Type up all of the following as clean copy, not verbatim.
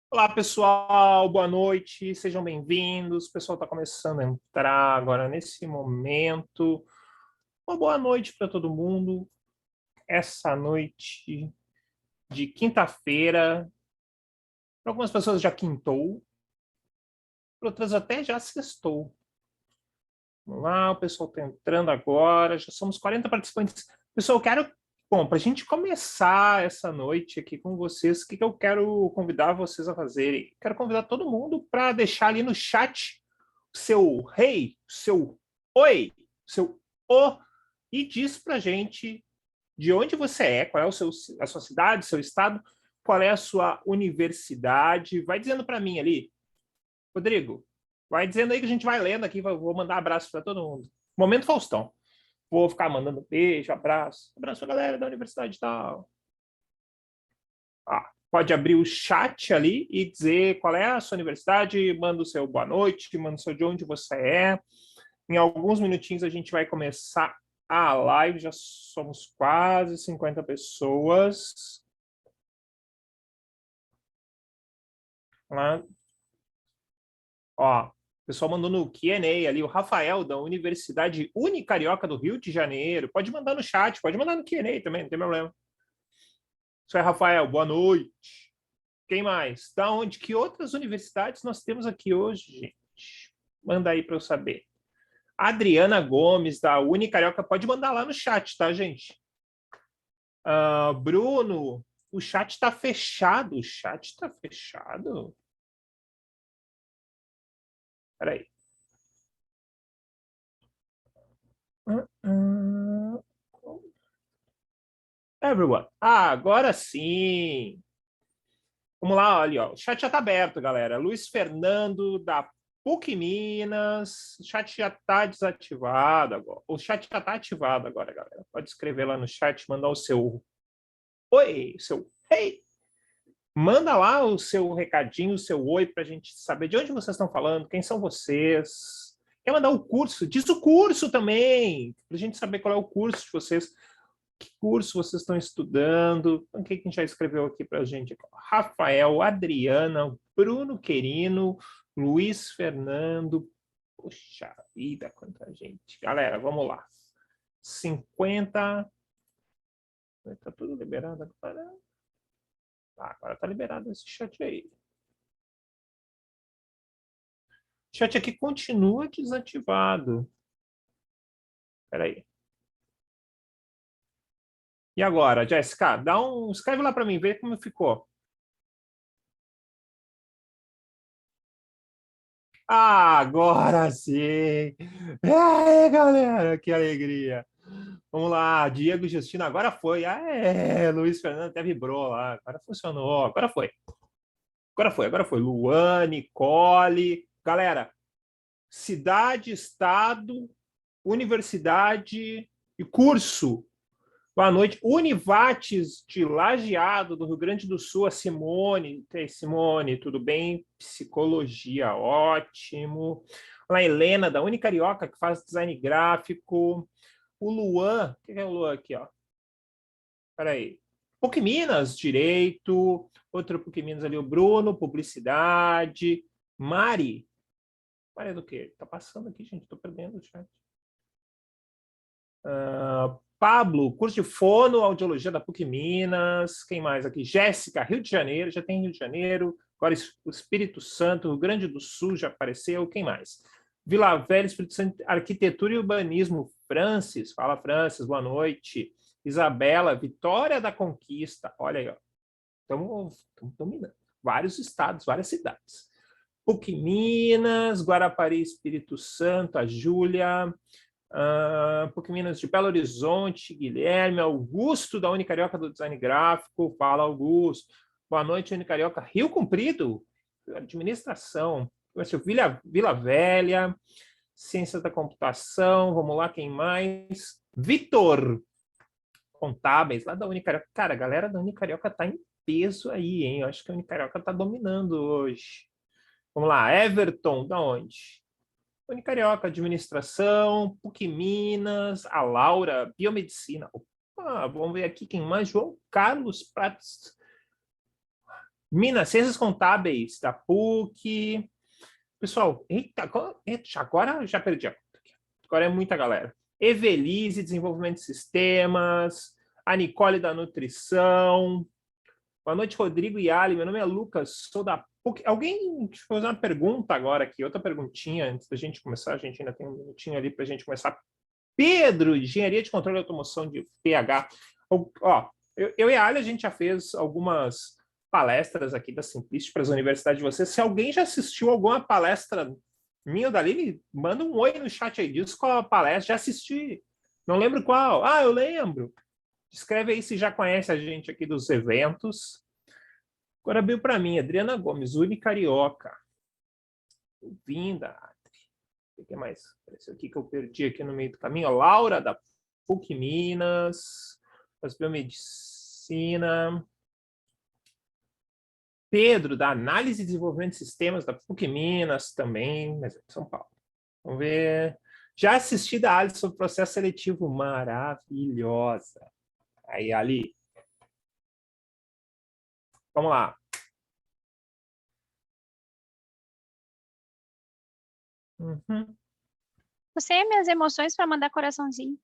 Olá, pessoal, boa noite, sejam bem-vindos. O pessoal está começando a entrar agora nesse momento. Uma boa noite para todo mundo. Essa noite de quinta-feira, para algumas pessoas já quintou, para outras até já sextou. Vamos lá, o pessoal está entrando agora, já somos 40 participantes. Pessoal, eu quero. Bom, para a gente começar essa noite aqui com vocês, o que eu quero convidar vocês a fazerem? Quero convidar todo mundo para deixar ali no chat seu rei, seu oi, seu o, e diz para gente de onde você é, qual é a sua cidade, seu estado, qual é a sua universidade. Vai dizendo para mim ali, Rodrigo, vai dizendo aí que a gente vai lendo aqui, vou mandar abraço para todo mundo. Momento Faustão. Vou ficar mandando beijo, abraço. Abraço a galera da universidade e tal. Pode abrir o chat ali e dizer qual é a sua universidade, manda o seu boa noite, manda o seu de onde você é. Em alguns minutinhos a gente vai começar a live, já somos quase 50 pessoas. Lá. Ó, o pessoal mandou no Q&A ali, o Rafael, da Universidade Unicarioca do Rio de Janeiro. Pode mandar no chat, pode mandar no Q&A também, não tem problema. Isso é Rafael, boa noite. Quem mais? Da onde? Que outras universidades nós temos aqui hoje, gente? Manda aí para eu saber. Adriana Gomes, da Unicarioca, pode mandar lá no chat, tá, gente? Bruno, o chat está fechado. O chat está fechado? Peraí. Everyone. Agora sim. Vamos lá, olha, ó. O chat já está aberto, galera. Luiz Fernando, da PUC Minas. O chat já está desativado agora. O chat já está ativado agora, galera. Pode escrever lá no chat, mandar o seu oi, o seu hey. Manda lá o seu recadinho, o seu oi, para a gente saber de onde vocês estão falando, quem são vocês. Quer mandar o curso? Diz o curso também, para a gente saber qual é o curso de vocês. Que curso vocês estão estudando? Então, quem já escreveu aqui para a gente? Rafael, Adriana, Bruno Querino, Luiz Fernando. Poxa vida, quanta gente. Galera, vamos lá. 50. Está tudo liberado agora. Agora está liberado esse chat aí. O chat aqui continua desativado. Espera aí. E agora, Jéssica, escreve lá para mim, ver como ficou. Agora sim! E aí, galera, que alegria! Vamos lá, Diego Justino, agora foi. Luiz Fernando até vibrou lá, agora funcionou, agora foi. Agora foi. Luan, Nicole. Galera, cidade, estado, universidade e curso. Boa noite. Univates de Lajeado, do Rio Grande do Sul, a Simone. Simone, tudo bem? Psicologia, ótimo. A Helena, da Unicarioca, que faz design gráfico. O Luan, o que é o Luan aqui, ó? Peraí. PUC Minas, Direito. Outro PUC Minas ali, o Bruno, Publicidade. Mari. Mari é do quê? Tá passando aqui, gente, tô perdendo o chat. Pablo, curso de fono, audiologia da PUC Minas. Quem mais aqui? Jéssica, Rio de Janeiro, já tem Rio de Janeiro. Agora o Espírito Santo, Rio Grande do Sul já apareceu. Quem mais? Vila Velha, Espírito Santo, Arquitetura e Urbanismo. Francis, fala Francis, boa noite. Isabela, Vitória da Conquista. Olha aí, ó. Estamos dominando. Vários estados, várias cidades. PUC Minas, Guarapari, Espírito Santo, a Júlia. PUC Minas de Belo Horizonte, Guilherme, Augusto da Unicarioca do Design Gráfico, fala Augusto. Boa noite, Unicarioca. Rio Comprido, administração. Vila Velha, Ciências da Computação, vamos lá, quem mais? Vitor, Contábeis, lá da Unicarioca. Cara, a galera da Unicarioca tá em peso aí, hein? Eu acho que a Unicarioca tá dominando hoje. Vamos lá, Everton, da onde? Unicarioca, administração, PUC Minas, a Laura, biomedicina. Opa, vamos ver aqui quem mais. João Carlos Pratos. Minas, Ciências Contábeis da PUC. Pessoal, eita, agora já perdi a conta aqui. Agora é muita galera. Evelise, Desenvolvimento de Sistemas. A Nicole da Nutrição. Boa noite, Rodrigo e Ali. Meu nome é Lucas, sou da PUC. Alguém, deixa eu fazer uma pergunta agora aqui, outra perguntinha antes da gente começar. A gente ainda tem um minutinho ali para a gente começar. Pedro, Engenharia de Controle e Automação de PH. Ó, eu e a Ali, a gente já fez algumas palestras aqui da Simplist para as universidades de vocês. Se alguém já assistiu alguma palestra minha ou da Aline, manda um oi no chat aí, diz qual a palestra, já assisti. Não lembro qual. Ah, eu lembro. Escreve aí se já conhece a gente aqui dos eventos. Agora abriu para mim, Adriana Gomes, Uni Carioca. Vinda. O que mais? Esse aqui que eu perdi aqui no meio do caminho. Laura, da PUC Minas. Faz biomedicina. Pedro, da Análise e Desenvolvimento de Sistemas, da PUC Minas também, mas é de São Paulo. Vamos ver. Já assisti da Alice sobre processo seletivo. Maravilhosa. Aí, Ali. Vamos lá. Uhum. Você minhas emoções para mandar coraçãozinho.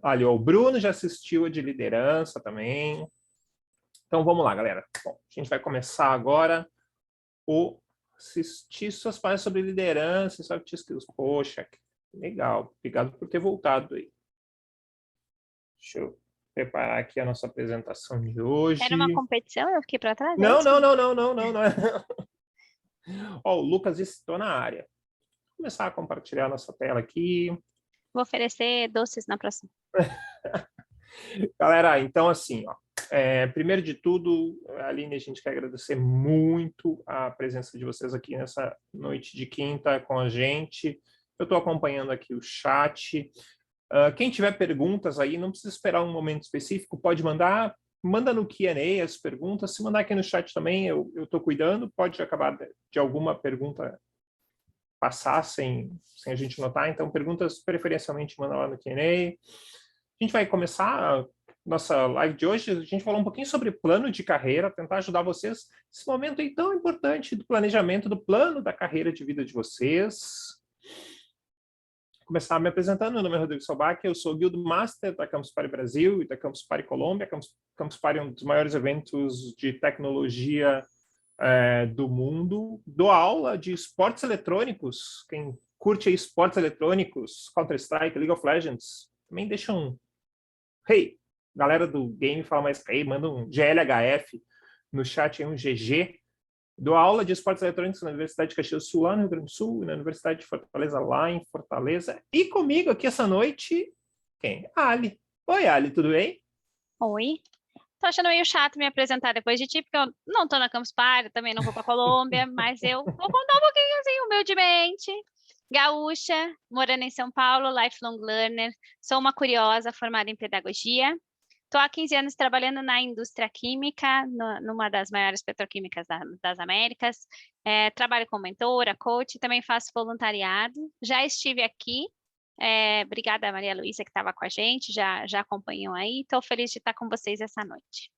Olha, o Bruno já assistiu a de liderança também. Então, vamos lá, galera. Bom, a gente vai começar agora o assistir suas palestras sobre liderança, soft skills. Poxa, legal. Obrigado por ter voltado aí. Deixa eu preparar aqui a nossa apresentação de hoje. Era uma competição? Eu fiquei para trás? Não. Ó, o Lucas disse, estou na área. Vou começar a compartilhar a nossa tela aqui. Vou oferecer doces na próxima. Galera, então assim, ó, primeiro de tudo, Aline, a gente quer agradecer muito a presença de vocês aqui nessa noite de quinta com a gente. Eu estou acompanhando aqui o chat. Quem tiver perguntas aí, não precisa esperar um momento específico, pode mandar, manda no Q&A as perguntas. Se mandar aqui no chat também, eu estou cuidando. Pode acabar de alguma pergunta passar sem a gente notar. Então, perguntas preferencialmente manda lá no Q&A. A gente vai começar a nossa live de hoje. A gente falou um pouquinho sobre plano de carreira, tentar ajudar vocês nesse momento aí tão importante do planejamento do plano da carreira de vida de vocês. Vou começar me apresentando. Meu nome é Rodrigo Sobach, eu sou Guild Master da Campus Party Brasil e da Campus Party Colômbia. Campus Party é um dos maiores eventos de tecnologia do mundo. Dou aula de esportes eletrônicos. Quem curte aí esportes eletrônicos, Counter-Strike, League of Legends, também deixa um hey, galera do game fala mais hey, manda um GLHF no chat aí, um GG. Dou aula de esportes eletrônicos na Universidade de Caxias do Sul, lá no Rio Grande do Sul, e na Universidade de Fortaleza, lá em Fortaleza. E comigo aqui essa noite, quem? A Ali. Oi, Ali, tudo bem? Oi. Tô achando meio chato me apresentar depois de ti, porque eu não tô na Campus Party, também não vou pra Colômbia, mas eu vou contar um pouquinho assim, humildemente. Gaúcha, morando em São Paulo, lifelong learner, sou uma curiosa formada em pedagogia. Estou há 15 anos trabalhando na indústria química, numa das maiores petroquímicas das Américas. Trabalho como mentora, coach, também faço voluntariado. Já estive aqui. Obrigada, Maria Luísa, que estava com a gente, já acompanhou aí. Estou feliz de estar com vocês essa noite.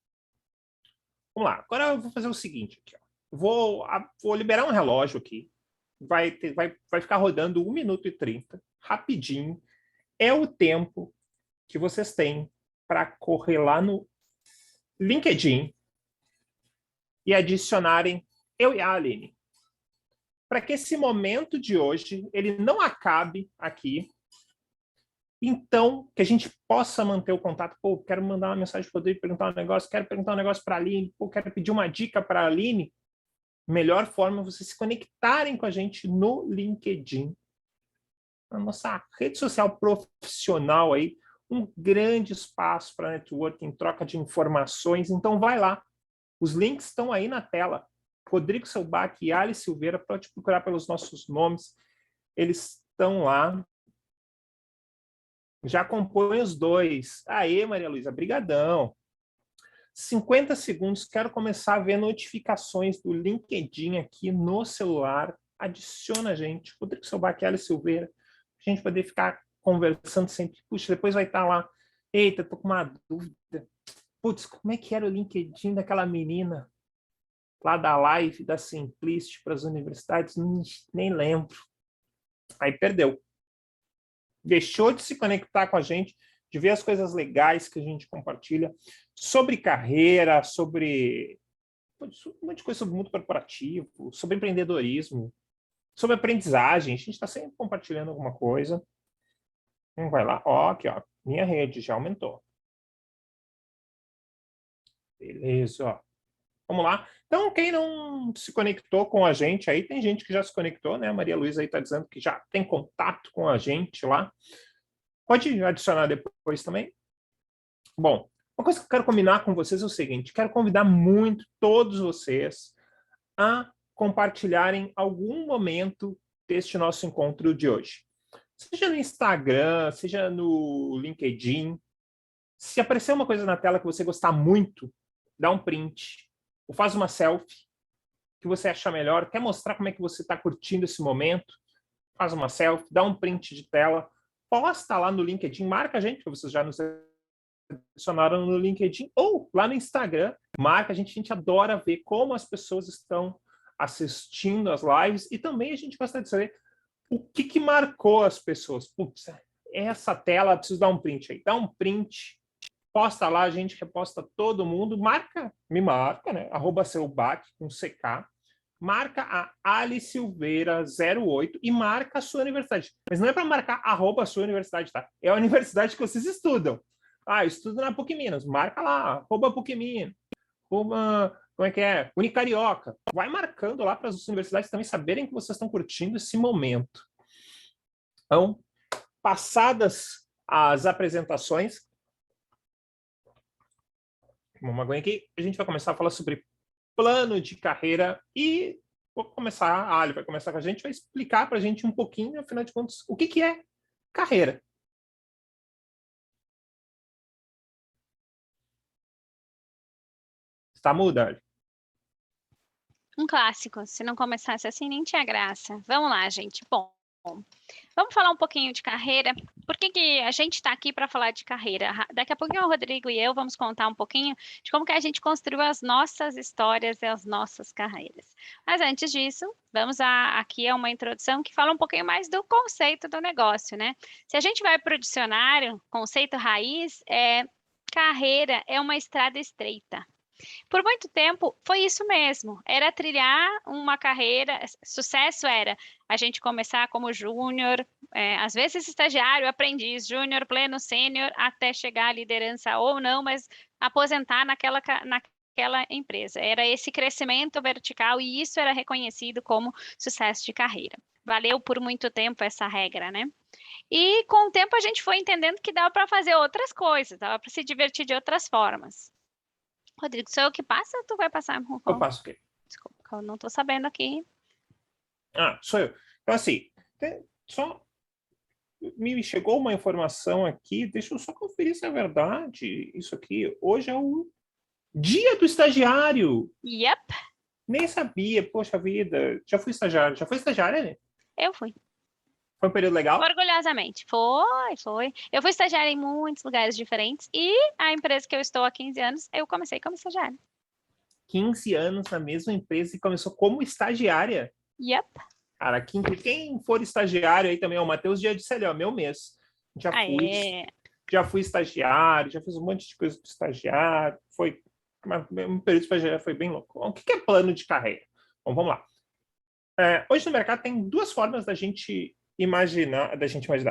Vamos lá. Agora eu vou fazer o seguinte. Aqui, ó. Vou liberar um relógio aqui. Vai ficar rodando 1 minuto e 30, rapidinho. É o tempo que vocês têm para correr lá no LinkedIn e adicionarem eu e a Aline. Para que esse momento de hoje ele não acabe aqui. Então, que a gente possa manter o contato. Pô, quero mandar uma mensagem para o Rodrigo, perguntar um negócio, quero perguntar um negócio para a Aline, pô, quero pedir uma dica para a Aline. Melhor forma é vocês se conectarem com a gente no LinkedIn. A nossa rede social profissional aí, um grande espaço para networking, troca de informações. Então, vai lá. Os links estão aí na tela. Rodrigo Selbach e Ali Silveira, pode procurar pelos nossos nomes. Eles estão lá. Já compõem os dois. Aê, Maria Luísa, brigadão. 50 segundos, quero começar a ver notificações do LinkedIn aqui no celular. Adiciona a gente, Rodrigo Selbach e Ali Silveira, para a gente poder ficar conversando sempre. Puxa, depois vai estar lá. Eita, tô com uma dúvida. Putz, como é que era o LinkedIn daquela menina lá da live da Simplicity para as universidades? Nem lembro. Aí perdeu. Deixou de se conectar com a gente, de ver as coisas legais que a gente compartilha sobre carreira, sobre um monte de coisa sobre o mundo corporativo, sobre empreendedorismo, sobre aprendizagem. A gente está sempre compartilhando alguma coisa. Vai lá, ó, aqui, ó, minha rede já aumentou. Beleza, ó. Vamos lá. Então, quem não se conectou com a gente aí, tem gente que já se conectou, né? A Maria Luísa aí está dizendo que já tem contato com a gente lá. Pode adicionar depois também. Bom, uma coisa que eu quero combinar com vocês é o seguinte: quero convidar muito todos vocês a compartilharem algum momento deste nosso encontro de hoje. Seja no Instagram, seja no LinkedIn. Se aparecer uma coisa na tela que você gostar muito, dá um print ou faz uma selfie que você achar melhor, quer mostrar como é que você está curtindo esse momento, faz uma selfie, dá um print de tela, posta lá no LinkedIn, marca a gente, que vocês já nos adicionaram no LinkedIn, ou lá no Instagram, marca a gente adora ver como as pessoas estão assistindo as lives, e também a gente gosta de saber o que marcou as pessoas. Putz, essa tela, preciso dar um print aí. Dá um print, posta lá, a gente reposta todo mundo, me marca, né? @SeuBac, com CK, marca a Ali Silveira 08 e marca a sua universidade. Mas não é para marcar @sua universidade, tá? É a universidade que vocês estudam. Ah, eu estudo na PUC Minas, marca lá, @PUC Minas, como é que é? Unicarioca. Vai marcando lá para as universidades também saberem que vocês estão curtindo esse momento. Então, passadas as apresentações, uma aguinha aqui, a gente vai começar a falar sobre plano de carreira e a Ali vai começar com a gente, vai explicar para a gente um pouquinho, afinal de contas, o que é carreira. Está muda, Ali? Um clássico. Se não começasse assim, nem tinha graça. Vamos lá, gente. Bom, vamos falar um pouquinho de carreira. Por que a gente está aqui para falar de carreira? Daqui a pouquinho o Rodrigo e eu vamos contar um pouquinho de como que a gente construiu as nossas histórias e as nossas carreiras. Mas antes disso, aqui é uma introdução que fala um pouquinho mais do conceito do negócio, né? Se a gente vai para o dicionário, conceito raiz carreira é uma estrada estreita. Por muito tempo foi isso mesmo, era trilhar uma carreira, sucesso era a gente começar como júnior, às vezes estagiário, aprendiz, júnior, pleno, sênior, até chegar à liderança ou não, mas aposentar naquela empresa. Era esse crescimento vertical e isso era reconhecido como sucesso de carreira. Valeu por muito tempo essa regra, né? E com o tempo a gente foi entendendo que dava para fazer outras coisas, dava para se divertir de outras formas. Rodrigo, sou eu que passa ou tu vai passar? Eu passo o quê? Desculpa, eu não estou sabendo aqui. Ah, sou eu. Então, assim, só me chegou uma informação aqui, deixa eu só conferir se é verdade isso aqui. Hoje é o dia do estagiário. Yep, Nem sabia, poxa vida. Já fui estagiário. Já foi estagiária, né? eu fui. Foi um período legal? Orgulhosamente. Foi. Eu fui estagiária em muitos lugares diferentes e a empresa que eu estou há 15 anos, eu comecei como estagiária. 15 anos na mesma empresa e começou como estagiária. Yep. Cara, quem for estagiário aí também, o Matheus já disse ali, ó, meu mês. Já fui estagiário, já fiz um monte de coisa de estagiário. Um período de estagiário foi bem louco. O que é plano de carreira? Bom, vamos lá. Hoje no mercado tem duas formas da gente imaginar.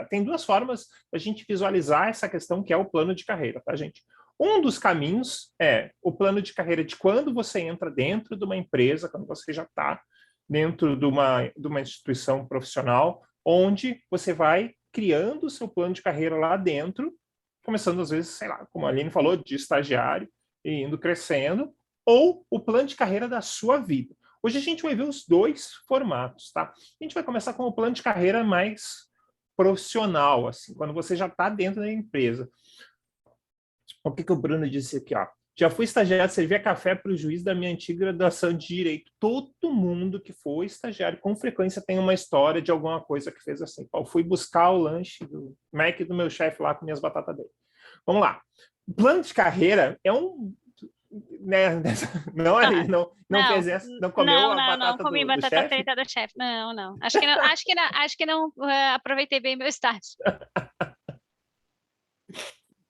Tem duas formas da gente visualizar essa questão que é o plano de carreira, tá, gente? Um dos caminhos é o plano de carreira de quando você entra dentro de uma empresa, quando você já está dentro de uma instituição profissional, onde você vai criando o seu plano de carreira lá dentro, começando às vezes, sei lá, como a Aline falou, de estagiário e indo crescendo, ou o plano de carreira da sua vida. Hoje a gente vai ver os dois formatos, tá? A gente vai começar com o plano de carreira mais profissional, assim, quando você já está dentro da empresa. O que o Bruno disse aqui, ó? Já fui estagiário, servia café para o juiz da minha antiga graduação de Direito. Todo mundo que foi estagiário, com frequência, tem uma história de alguma coisa que fez assim. Eu fui buscar o lanche do Mac do meu chefe lá com minhas batatas dele. Vamos lá. Plano de carreira é um... Né, não fez essa, não comeu a não batata comi do batata chefe? frita do chefe. Não. Acho que não aproveitei bem meu estágio.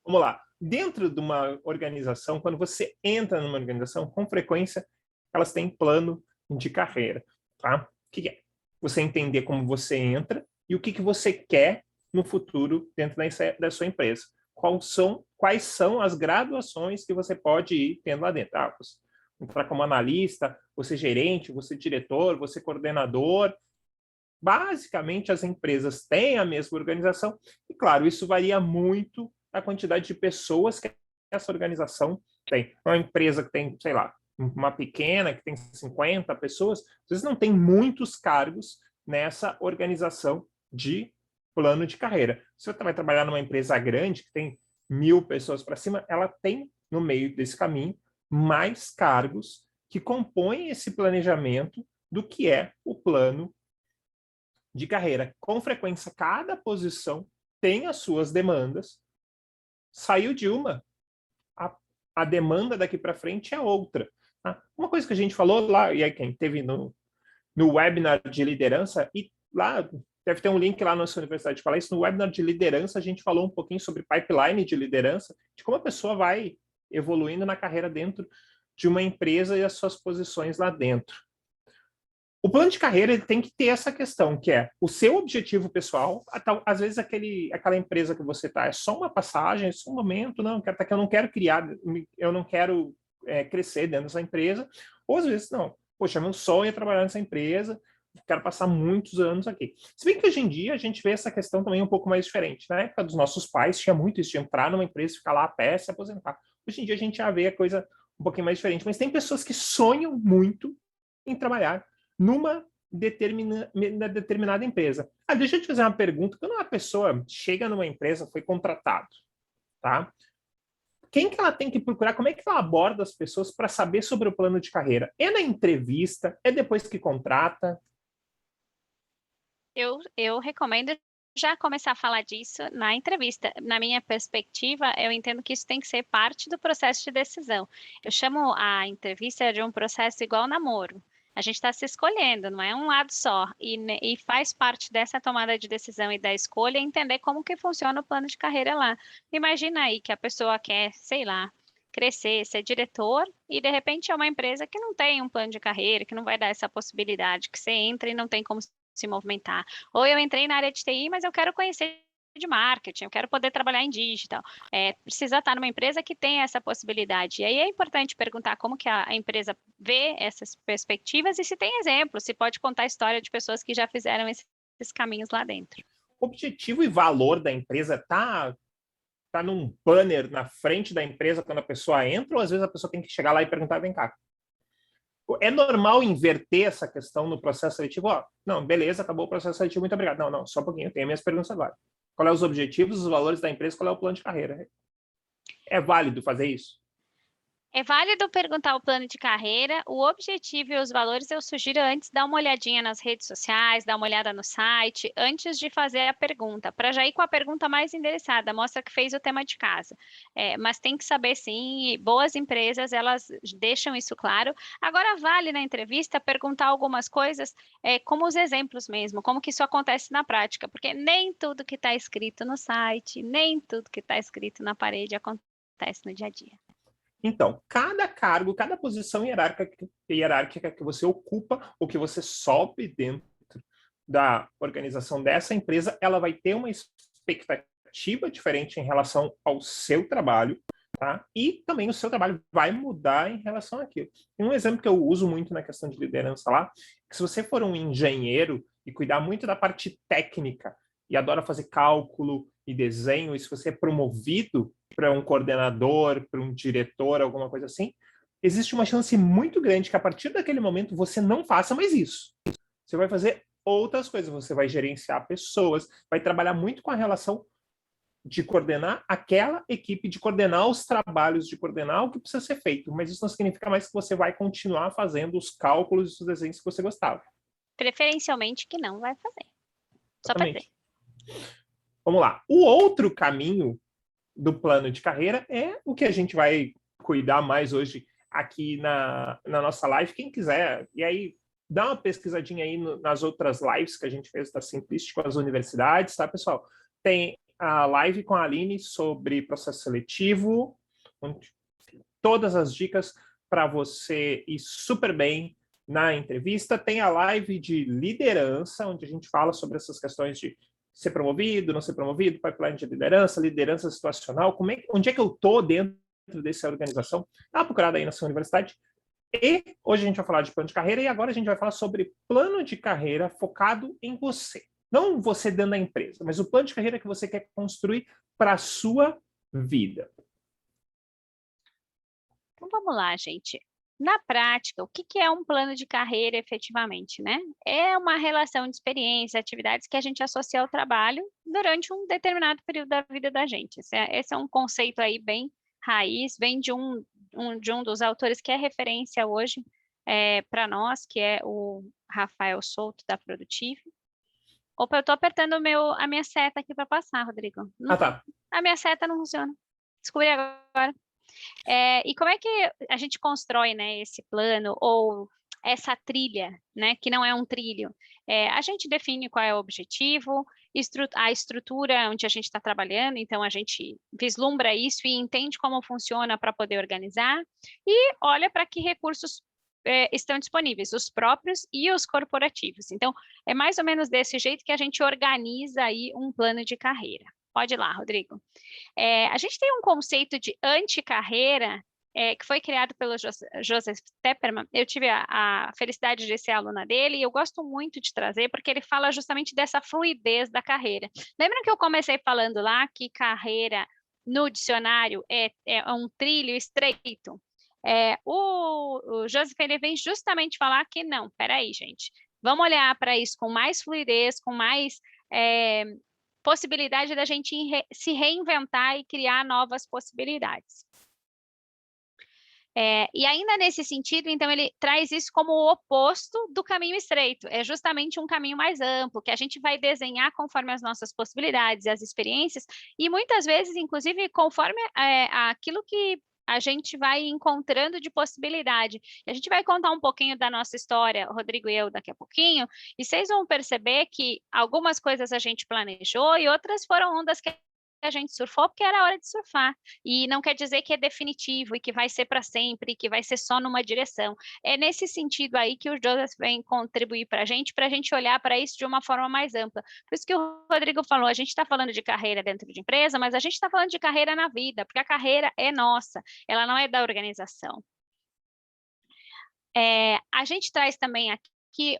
Vamos lá. Dentro de uma organização, quando você entra numa organização, com frequência, elas têm plano de carreira, tá? O que é? Você entender como você entra e o que você quer no futuro dentro da sua empresa. Quais são as graduações que você pode ir tendo lá dentro? Ah, você entrar como analista, você gerente, você diretor, você coordenador. Basicamente, as empresas têm a mesma organização e, claro, isso varia muito a quantidade de pessoas que essa organização tem. Uma empresa que tem, sei lá, uma pequena, que tem 50 pessoas, às vezes não tem muitos cargos nessa organização de plano de carreira. Se você vai trabalhar numa empresa grande, que tem 1.000 pessoas para cima, ela tem, no meio desse caminho, mais cargos que compõem esse planejamento do que é o plano de carreira. Com frequência, cada posição tem as suas demandas. Saiu de uma, a demanda daqui para frente é outra. Tá? Uma coisa que a gente falou lá, e aí quem teve no webinar de liderança, e lá deve ter um link lá na nossa universidade de falar isso, no webinar de liderança a gente falou um pouquinho sobre pipeline de liderança, de como a pessoa vai evoluindo na carreira dentro de uma empresa e as suas posições lá dentro. O plano de carreira ele tem que ter essa questão, que é o seu objetivo pessoal. Às vezes aquela empresa que você está é só uma passagem, é só um momento, não, eu não quero criar, eu não quero crescer dentro dessa empresa. Ou às vezes, não, poxa, meu sonho é trabalhar nessa empresa, quero passar muitos anos aqui. Se bem que hoje em dia a gente vê essa questão também um pouco mais diferente. Na época dos nossos pais tinha muito isso, de entrar numa empresa, ficar lá a pé, se aposentar. Hoje em dia a gente já vê a coisa um pouquinho mais diferente, mas tem pessoas que sonham muito em trabalhar numa determinada empresa. Ah, deixa eu te fazer uma pergunta. Quando uma pessoa chega numa empresa, foi contratado, tá? Quem que ela tem que procurar? Como é que ela aborda as pessoas para saber sobre o plano de carreira? É na entrevista? É depois que contrata? Eu recomendo já começar a falar disso na entrevista. Na minha perspectiva, eu entendo que isso tem que ser parte do processo de decisão. Eu chamo a entrevista de um processo igual namoro. A gente está se escolhendo, não é um lado só. E faz parte dessa tomada de decisão e da escolha entender como que funciona o plano de carreira lá. Imagina aí que a pessoa quer, sei lá, crescer, ser diretor, e de repente é uma empresa que não tem um plano de carreira, que não vai dar essa possibilidade, que você entra e não tem como se movimentar. Ou eu entrei na área de TI, mas eu quero conhecer de marketing, eu quero poder trabalhar em digital. Precisa estar numa empresa que tenha essa possibilidade. E aí é importante perguntar como que a empresa vê essas perspectivas e se tem exemplos, se pode contar a história de pessoas que já fizeram esses caminhos lá dentro. O objetivo e valor da empresa tá num banner na frente da empresa quando a pessoa entra, ou às vezes a pessoa tem que chegar lá e perguntar, vem cá, é normal inverter essa questão no processo seletivo? Não, beleza, acabou o processo seletivo, muito obrigado. Não, só um pouquinho, eu tenho minhas perguntas agora. Qual é os objetivos, os valores da empresa, qual é o plano de carreira? É válido fazer isso? É válido perguntar o plano de carreira, o objetivo e os valores eu sugiro antes dar uma olhadinha nas redes sociais, dar uma olhada no site, antes de fazer a pergunta, para já ir com a pergunta mais endereçada, mostra que fez o tema de casa. Mas tem que saber sim, boas empresas, elas deixam isso claro. Agora vale na entrevista perguntar algumas coisas, como os exemplos mesmo, como que isso acontece na prática, porque nem tudo que está escrito no site, nem tudo que está escrito na parede acontece no dia a dia. Então, cada cargo, cada posição hierárquica que você ocupa ou que você sobe dentro da organização dessa empresa, ela vai ter uma expectativa diferente em relação ao seu trabalho, tá? E também o seu trabalho vai mudar em relação àquilo. Tem um exemplo que eu uso muito na questão de liderança lá, que se você for um engenheiro e cuidar muito da parte técnica e adora fazer cálculo e desenho, e se você é promovido para um coordenador, para um diretor, alguma coisa assim, existe uma chance muito grande que a partir daquele momento você não faça mais isso. Você vai fazer outras coisas, você vai gerenciar pessoas, vai trabalhar muito com a relação de coordenar aquela equipe, de coordenar os trabalhos, de coordenar o que precisa ser feito, mas isso não significa mais que você vai continuar fazendo os cálculos e os desenhos que você gostava. Preferencialmente que não vai fazer. Só para dizer. Vamos lá. O outro caminho do plano de carreira é o que a gente vai cuidar mais hoje aqui na nossa live. Quem quiser, e aí dá uma pesquisadinha aí nas outras lives que a gente fez da Simplist com as universidades, tá, pessoal? Tem a live com a Aline sobre processo seletivo, onde todas as dicas para você ir super bem na entrevista. Tem a live de liderança, onde a gente fala sobre essas questões de ser promovido, não ser promovido, pipeline de liderança, liderança situacional, onde é que eu estou dentro dessa organização. Dá uma procurada aí na sua universidade. E hoje a gente vai falar de plano de carreira e agora a gente vai falar sobre plano de carreira focado em você. Não você dentro da empresa, mas o plano de carreira que você quer construir para a sua vida. Então, vamos lá, gente. Na prática, o que é um plano de carreira efetivamente, né? É uma relação de experiência, atividades que a gente associa ao trabalho durante um determinado período da vida da gente. Esse é um conceito aí bem raiz, vem de um dos autores que é referência hoje para nós, que é o Rafael Souto, da Produtive. Opa, eu estou apertando a minha seta aqui para passar, Rodrigo. Tá. A minha seta não funciona. Descobri agora. E como é que a gente constrói, né, esse plano ou essa trilha, né, que não é um trilho? A gente define qual é o objetivo, a estrutura onde a gente está trabalhando, então a gente vislumbra isso e entende como funciona para poder organizar e olha para que recursos estão disponíveis, os próprios e os corporativos. Então, é mais ou menos desse jeito que a gente organiza aí um plano de carreira. Pode ir lá, Rodrigo. A gente tem um conceito de anticarreira que foi criado pelo Joseph Tepperman. Eu tive a felicidade de ser aluna dele e eu gosto muito de trazer porque ele fala justamente dessa fluidez da carreira. Lembra que eu comecei falando lá que carreira no dicionário é um trilho estreito? O Joseph ele vem justamente falar que não, peraí, gente, vamos olhar para isso com mais fluidez, com mais possibilidade da gente se reinventar e criar novas possibilidades. E ainda nesse sentido, então, ele traz isso como o oposto do caminho estreito. É justamente um caminho mais amplo, que a gente vai desenhar conforme as nossas possibilidades, as experiências, e muitas vezes, inclusive, conforme aquilo que a gente vai encontrando de possibilidade. A gente vai contar um pouquinho da nossa história, Rodrigo e eu, daqui a pouquinho, e vocês vão perceber que algumas coisas a gente planejou e outras foram ondas que a gente surfou porque era hora de surfar. E não quer dizer que é definitivo e que vai ser para sempre, que vai ser só numa direção. É nesse sentido aí que o Joseph vem contribuir para a gente olhar para isso de uma forma mais ampla. Por isso que o Rodrigo falou, a gente está falando de carreira dentro de empresa, mas a gente está falando de carreira na vida, porque a carreira é nossa, ela não é da organização. A gente traz também aqui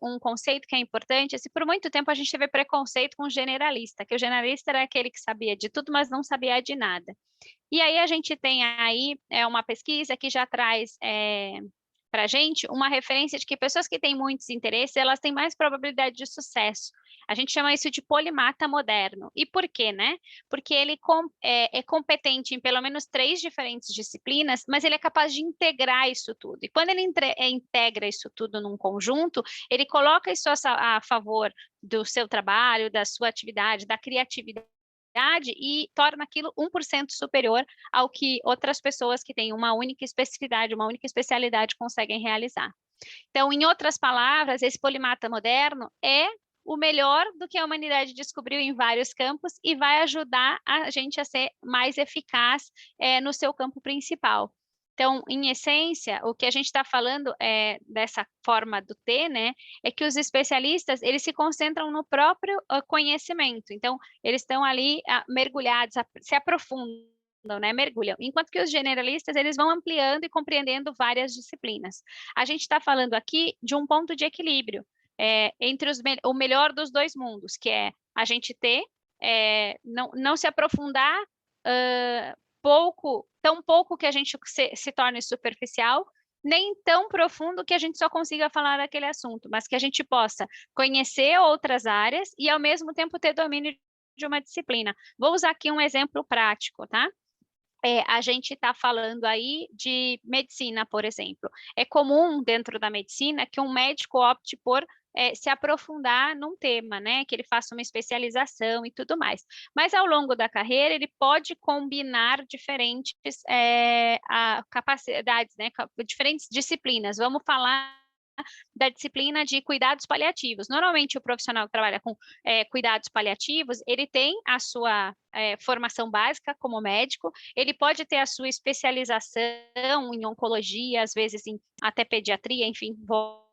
um conceito que é importante, por muito tempo a gente teve preconceito com o generalista, que o generalista era aquele que sabia de tudo, mas não sabia de nada. E aí a gente tem aí uma pesquisa que já traz para a gente uma referência de que pessoas que têm muitos interesses, elas têm mais probabilidade de sucesso. A gente chama isso de polimata moderno. E por quê, né? Porque ele é competente em pelo menos 3 diferentes disciplinas, mas ele é capaz de integrar isso tudo. E quando ele integra isso tudo num conjunto, ele coloca isso a favor do seu trabalho, da sua atividade, da criatividade, e torna aquilo 1% superior ao que outras pessoas que têm uma única especificidade, uma única especialidade conseguem realizar. Então, em outras palavras, esse polimata moderno é o melhor do que a humanidade descobriu em vários campos e vai ajudar a gente a ser mais eficaz no seu campo principal. Então, em essência, o que a gente está falando dessa forma do T, né, é que os especialistas, eles se concentram no próprio conhecimento. Então, eles estão ali mergulhados, se aprofundam, né, mergulham. Enquanto que os generalistas, eles vão ampliando e compreendendo várias disciplinas. A gente está falando aqui de um ponto de equilíbrio entre o melhor dos dois mundos, que é a gente ter, não se aprofundar tão pouco que a gente se torne superficial, nem tão profundo que a gente só consiga falar daquele assunto, mas que a gente possa conhecer outras áreas e, ao mesmo tempo, ter domínio de uma disciplina. Vou usar aqui um exemplo prático, tá? A gente está falando aí de medicina, por exemplo. É comum dentro da medicina que um médico opte por se aprofundar num tema, né, que ele faça uma especialização e tudo mais. Mas ao longo da carreira ele pode combinar diferentes, capacidades, né, diferentes disciplinas. Vamos falar da disciplina de cuidados paliativos. Normalmente o profissional que trabalha com cuidados paliativos, ele tem a sua formação básica como médico, ele pode ter a sua especialização em oncologia, às vezes até pediatria, enfim, vou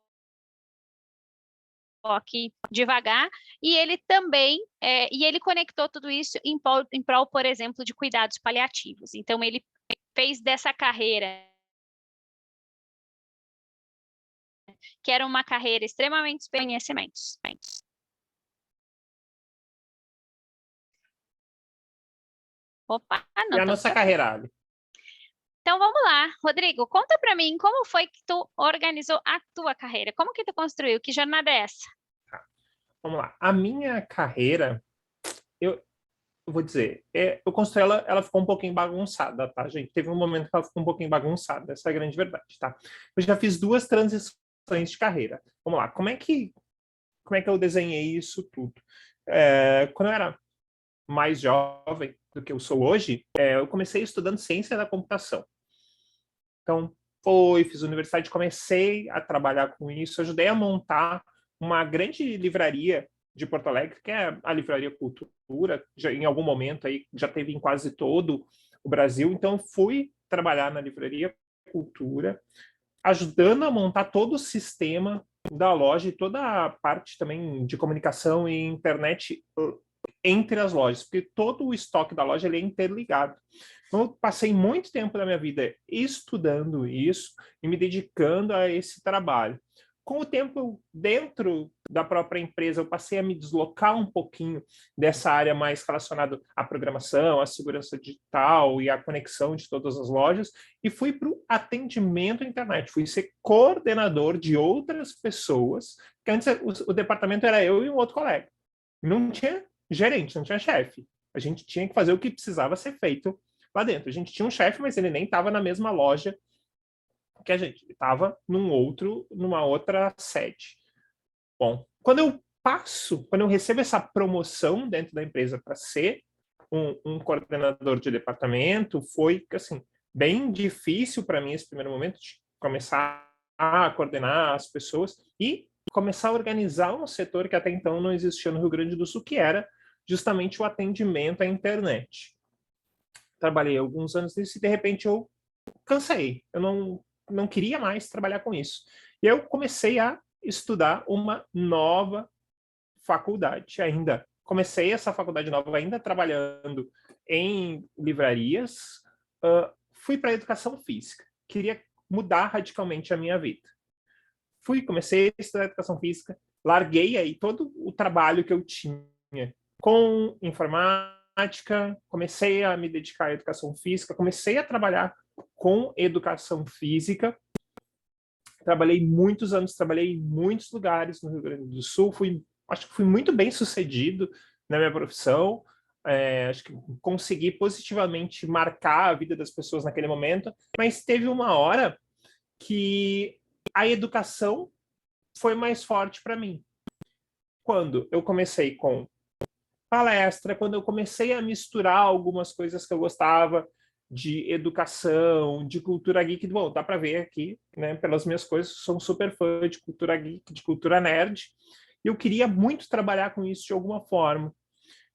aqui devagar, e ele também, e ele conectou tudo isso em prol, por exemplo, de cuidados paliativos. Então ele fez dessa carreira, que era uma carreira extremamente conhecimentos. Opa, E não a estamos nossa te ouvindo. carreira, Ali? Então vamos lá, Rodrigo, conta para mim como foi que tu organizou a tua carreira? Como que tu construiu? Que jornada é essa? Vamos lá. A minha carreira, eu vou dizer, eu construí ela ficou um pouquinho bagunçada, tá, gente? Teve um momento que ela ficou um pouquinho bagunçada, essa é a grande verdade, tá? Eu já fiz 2 transições de carreira. Vamos lá, como é que eu desenhei isso tudo? Quando eu era mais jovem do que eu sou hoje, eu comecei estudando ciência da computação. Então, fiz universidade, comecei a trabalhar com isso, ajudei a montar uma grande livraria de Porto Alegre, que é a Livraria Cultura, já, em algum momento aí já teve em quase todo o Brasil. Então, fui trabalhar na Livraria Cultura, ajudando a montar todo o sistema da loja e toda a parte também de comunicação e internet entre as lojas, porque todo o estoque da loja ele é interligado. Então, eu passei muito tempo da minha vida estudando isso e me dedicando a esse trabalho. Com o tempo, dentro da própria empresa, eu passei a me deslocar um pouquinho dessa área mais relacionada à programação, à segurança digital e à conexão de todas as lojas, e fui para o atendimento à internet. Fui ser coordenador de outras pessoas, que antes o departamento era eu e um outro colega. Não tinha gerente, não tinha chefe. A gente tinha que fazer o que precisava ser feito lá dentro. A gente tinha um chefe, mas ele nem estava na mesma loja que a gente. Ele estava numa outra sede. Bom, quando eu recebo essa promoção dentro da empresa para ser um coordenador de departamento, foi assim bem difícil para mim esse primeiro momento de começar a coordenar as pessoas e começar a organizar um setor que até então não existia no Rio Grande do Sul, que era justamente o atendimento à internet. Trabalhei alguns anos nisso e de repente eu cansei, eu não queria mais trabalhar com isso. E eu comecei a estudar uma nova faculdade ainda. Comecei essa faculdade nova ainda trabalhando em livrarias, fui para a educação física. Queria mudar radicalmente a minha vida. Comecei a estudar educação física, larguei aí todo o trabalho que eu tinha com informática, comecei a me dedicar à educação física, comecei a trabalhar com educação física. Trabalhei muitos anos, trabalhei em muitos lugares no Rio Grande do Sul, acho que fui muito bem sucedido na minha profissão, acho que consegui positivamente marcar a vida das pessoas naquele momento, mas teve uma hora que a educação foi mais forte para mim. Quando eu comecei com palestra, quando eu comecei a misturar algumas coisas que eu gostava, de educação, de cultura geek, bom, dá para ver aqui, né, pelas minhas coisas, sou um super fã de cultura geek, de cultura nerd, e eu queria muito trabalhar com isso de alguma forma.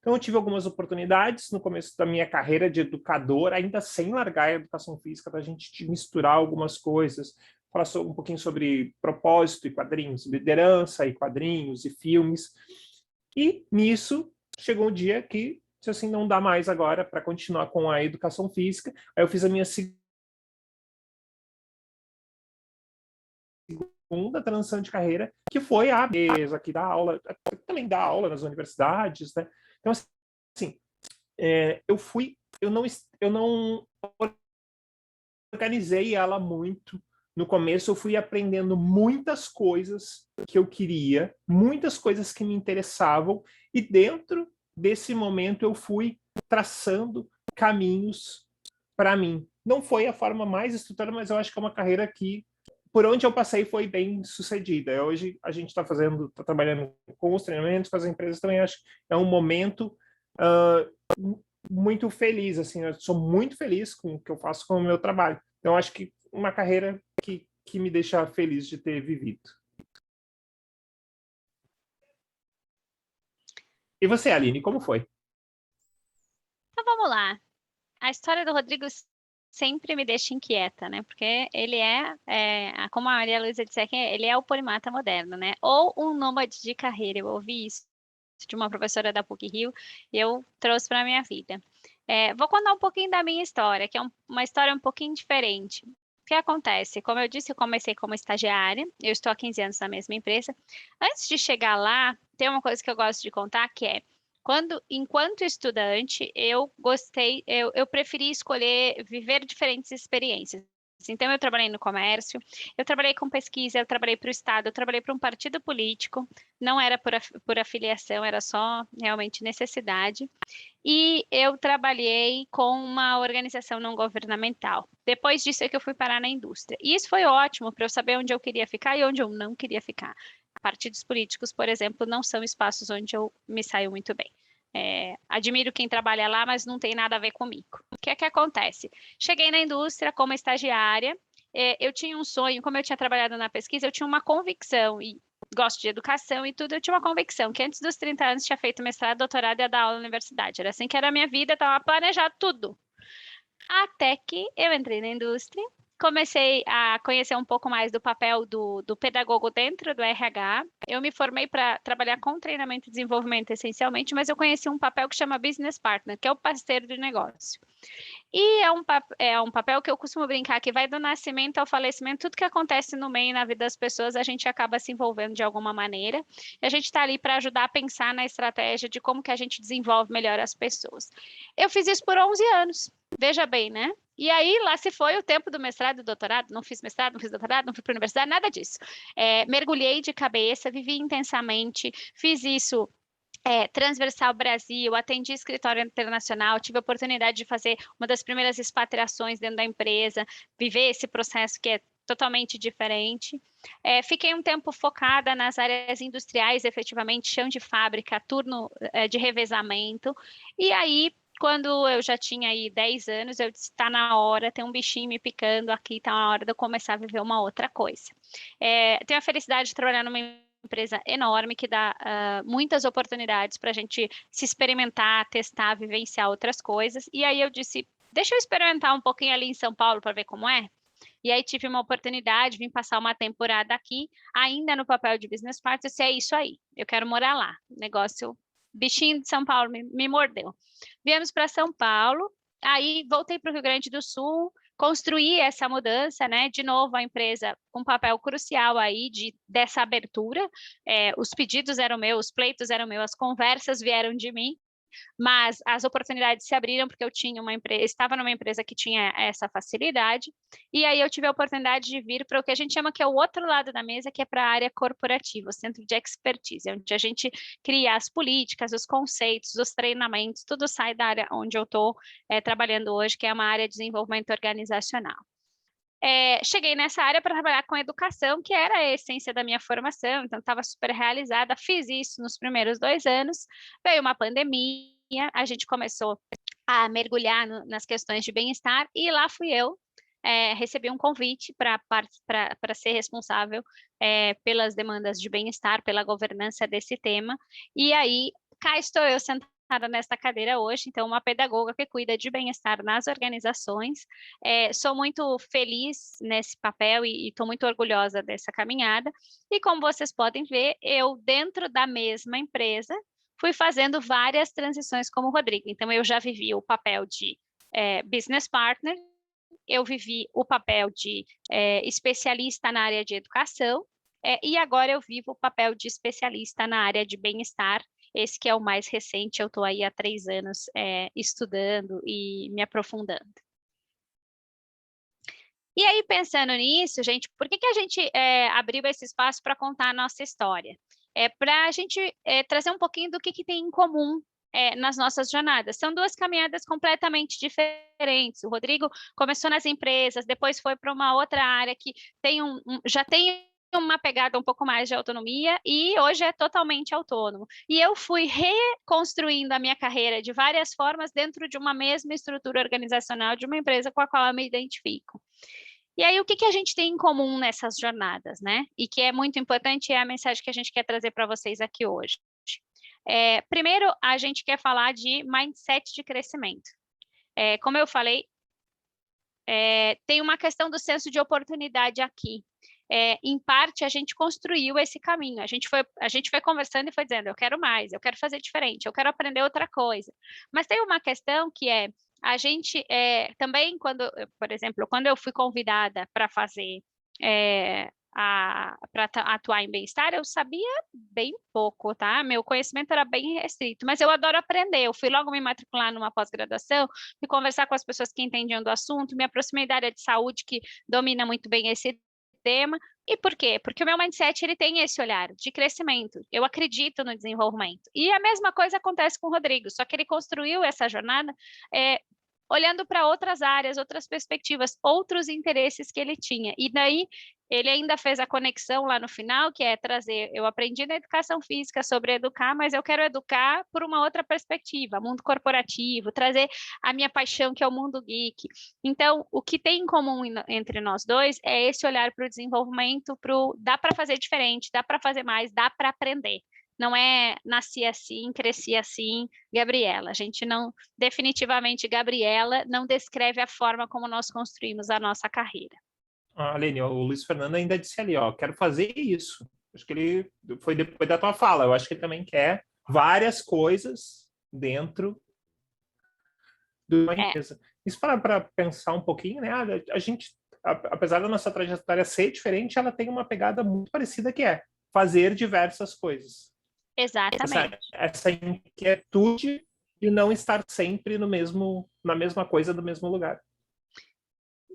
Então eu tive algumas oportunidades no começo da minha carreira de educador, ainda sem largar a educação física, da gente misturar algumas coisas, falar um pouquinho sobre propósito e quadrinhos, liderança e quadrinhos e filmes, e nisso chegou um dia que assim, não dá mais agora para continuar com a educação física. Aí eu fiz a minha segunda transição de carreira, que foi a mesa, que dá aula, também dá aula nas universidades, né? Então, assim, eu não organizei ela muito. No começo eu fui aprendendo muitas coisas que eu queria, muitas coisas que me interessavam, e dentro desse momento eu fui traçando caminhos para mim. Não foi a forma mais estruturada, mas eu acho que é uma carreira que por onde eu passei foi bem sucedida. Hoje a gente está trabalhando com os treinamentos, com as empresas também. Acho que é um momento muito feliz, assim. Eu sou muito feliz com o que eu faço com o meu trabalho. Então, acho que uma carreira que me deixa feliz de ter vivido. E você, Aline, como foi? Então vamos lá. A história do Rodrigo sempre me deixa inquieta, né? Porque ele como a Maria Luísa disse aqui, ele é o polimata moderno, né? Ou um nômade de carreira. Eu ouvi isso de uma professora da PUC-Rio e eu trouxe para a minha vida. Vou contar um pouquinho da minha história, que é uma história um pouquinho diferente. O que acontece? Como eu disse, eu comecei como estagiária, eu estou há 15 anos na mesma empresa. Antes de chegar lá, tem uma coisa que eu gosto de contar, que é enquanto estudante, eu preferi escolher viver diferentes experiências. Então, eu trabalhei no comércio, eu trabalhei com pesquisa, eu trabalhei para o Estado, eu trabalhei para um partido político, não era por afiliação, era só realmente necessidade. E eu trabalhei com uma organização não governamental. Depois disso é que eu fui parar na indústria. E isso foi ótimo para eu saber onde eu queria ficar e onde eu não queria ficar. Partidos políticos, por exemplo, não são espaços onde eu me saio muito bem. Admiro quem trabalha lá, mas não tem nada a ver comigo. O que é que acontece? Cheguei na indústria como estagiária, eu tinha um sonho, como eu tinha trabalhado na pesquisa, eu tinha uma convicção, e gosto de educação e tudo, eu tinha uma convicção que antes dos 30 anos tinha feito mestrado, doutorado e ia dar aula na universidade. Era assim que era a minha vida, estava planejado tudo. Até que eu entrei na indústria, comecei a conhecer um pouco mais do papel do pedagogo dentro do RH. Eu me formei para trabalhar com treinamento e desenvolvimento essencialmente, mas eu conheci um papel que chama Business Partner, que é o parceiro de negócio. E é um papel que eu costumo brincar que vai do nascimento ao falecimento, tudo que acontece no meio e na vida das pessoas, a gente acaba se envolvendo de alguma maneira. E a gente está ali para ajudar a pensar na estratégia de como que a gente desenvolve melhor as pessoas. Eu fiz isso por 11 anos, veja bem, né? E aí, lá se foi o tempo do mestrado e do doutorado, não fiz mestrado, não fiz doutorado, não fui para a universidade, nada disso. Mergulhei de cabeça, vivi intensamente, fiz isso transversal Brasil, atendi escritório internacional, tive a oportunidade de fazer uma das primeiras expatriações dentro da empresa, viver esse processo que é totalmente diferente. Fiquei um tempo focada nas áreas industriais, efetivamente, chão de fábrica, turno de revezamento, e aí quando eu já tinha aí 10 anos, eu disse, está na hora, tem um bichinho me picando aqui, está na hora de eu começar a viver uma outra coisa. Tenho a felicidade de trabalhar numa empresa enorme que dá muitas oportunidades para a gente se experimentar, testar, vivenciar outras coisas. E aí eu disse, deixa eu experimentar um pouquinho ali em São Paulo para ver como é. E aí tive uma oportunidade, vim passar uma temporada aqui, ainda no papel de business partner, disse, é isso aí, eu quero morar lá. Negócio, bichinho de São Paulo me mordeu. Viemos para São Paulo, aí voltei para o Rio Grande do Sul, construir essa mudança, né? De novo, a empresa com um papel crucial aí dessa abertura. Os pedidos eram meus, os pleitos eram meus, as conversas vieram de mim, mas as oportunidades se abriram porque eu tinha estava numa empresa que tinha essa facilidade, e aí eu tive a oportunidade de vir para o que a gente chama que é o outro lado da mesa, que é para a área corporativa, o centro de expertise, onde a gente cria as políticas, os conceitos, os treinamentos, tudo sai da área onde eu estou trabalhando hoje, que é uma área de desenvolvimento organizacional. Cheguei nessa área para trabalhar com educação, que era a essência da minha formação, então estava super realizada, fiz isso nos primeiros 2 anos, veio uma pandemia, a gente começou a mergulhar nas questões de bem-estar, e lá fui eu, recebi um convite para ser responsável pelas demandas de bem-estar, pela governança desse tema, e aí cá estou eu sentada nesta cadeira hoje, então uma pedagoga que cuida de bem-estar nas organizações. Sou muito feliz nesse papel e estou muito orgulhosa dessa caminhada. E como vocês podem ver, eu dentro da mesma empresa fui fazendo várias transições como o Rodrigo. Então eu já vivi o papel de business partner, eu vivi o papel de especialista na área de educação, e agora eu vivo o papel de especialista na área de bem-estar. Esse que é o mais recente, eu estou aí há 3 anos estudando e me aprofundando. E aí, pensando nisso, gente, por que a gente abriu esse espaço para contar a nossa história? Para a gente trazer um pouquinho do que tem em comum nas nossas jornadas. São duas caminhadas completamente diferentes. O Rodrigo começou nas empresas, depois foi para uma outra área que já tem uma pegada um pouco mais de autonomia e hoje é totalmente autônomo. E eu fui reconstruindo a minha carreira de várias formas dentro de uma mesma estrutura organizacional de uma empresa com a qual eu me identifico. E aí, o que a gente tem em comum nessas jornadas, né? E que é muito importante, é a mensagem que a gente quer trazer para vocês aqui hoje. Primeiro, a gente quer falar de mindset de crescimento. Como eu falei, tem uma questão do senso de oportunidade aqui. Em parte, a gente construiu esse caminho. A gente foi conversando e foi dizendo, eu quero mais, eu quero fazer diferente, eu quero aprender outra coisa. Mas tem uma questão que a gente também, por exemplo, quando eu fui convidada para fazer para atuar em bem-estar, eu sabia bem pouco, tá? Meu conhecimento era bem restrito, mas eu adoro aprender. Eu fui logo me matricular numa pós-graduação, fui conversar com as pessoas que entendiam do assunto, me aproximei da área de saúde, que domina muito bem esse tema. E por quê? Porque o meu mindset ele tem esse olhar de crescimento. Eu acredito no desenvolvimento. E a mesma coisa acontece com o Rodrigo, só que ele construiu essa jornada olhando para outras áreas, outras perspectivas, outros interesses que ele tinha. E daí ele ainda fez a conexão lá no final, que é trazer, eu aprendi na educação física sobre educar, mas eu quero educar por uma outra perspectiva, mundo corporativo, trazer a minha paixão, que é o mundo geek. Então, o que tem em comum entre nós dois é esse olhar para o desenvolvimento, dá para fazer diferente, dá para fazer mais, dá para aprender. Não é nasci assim, cresci assim, Gabriela. A gente não, definitivamente, Gabriela não descreve a forma como nós construímos a nossa carreira. Aline, o Luiz Fernando ainda disse ali, quero fazer isso. Acho que ele foi depois da tua fala. Eu acho que ele também quer várias coisas dentro de uma empresa. Isso para pensar um pouquinho, né? A gente, apesar da nossa trajetória ser diferente, ela tem uma pegada muito parecida que é fazer diversas coisas. Exatamente. Essa inquietude de não estar sempre na mesma coisa, do mesmo lugar.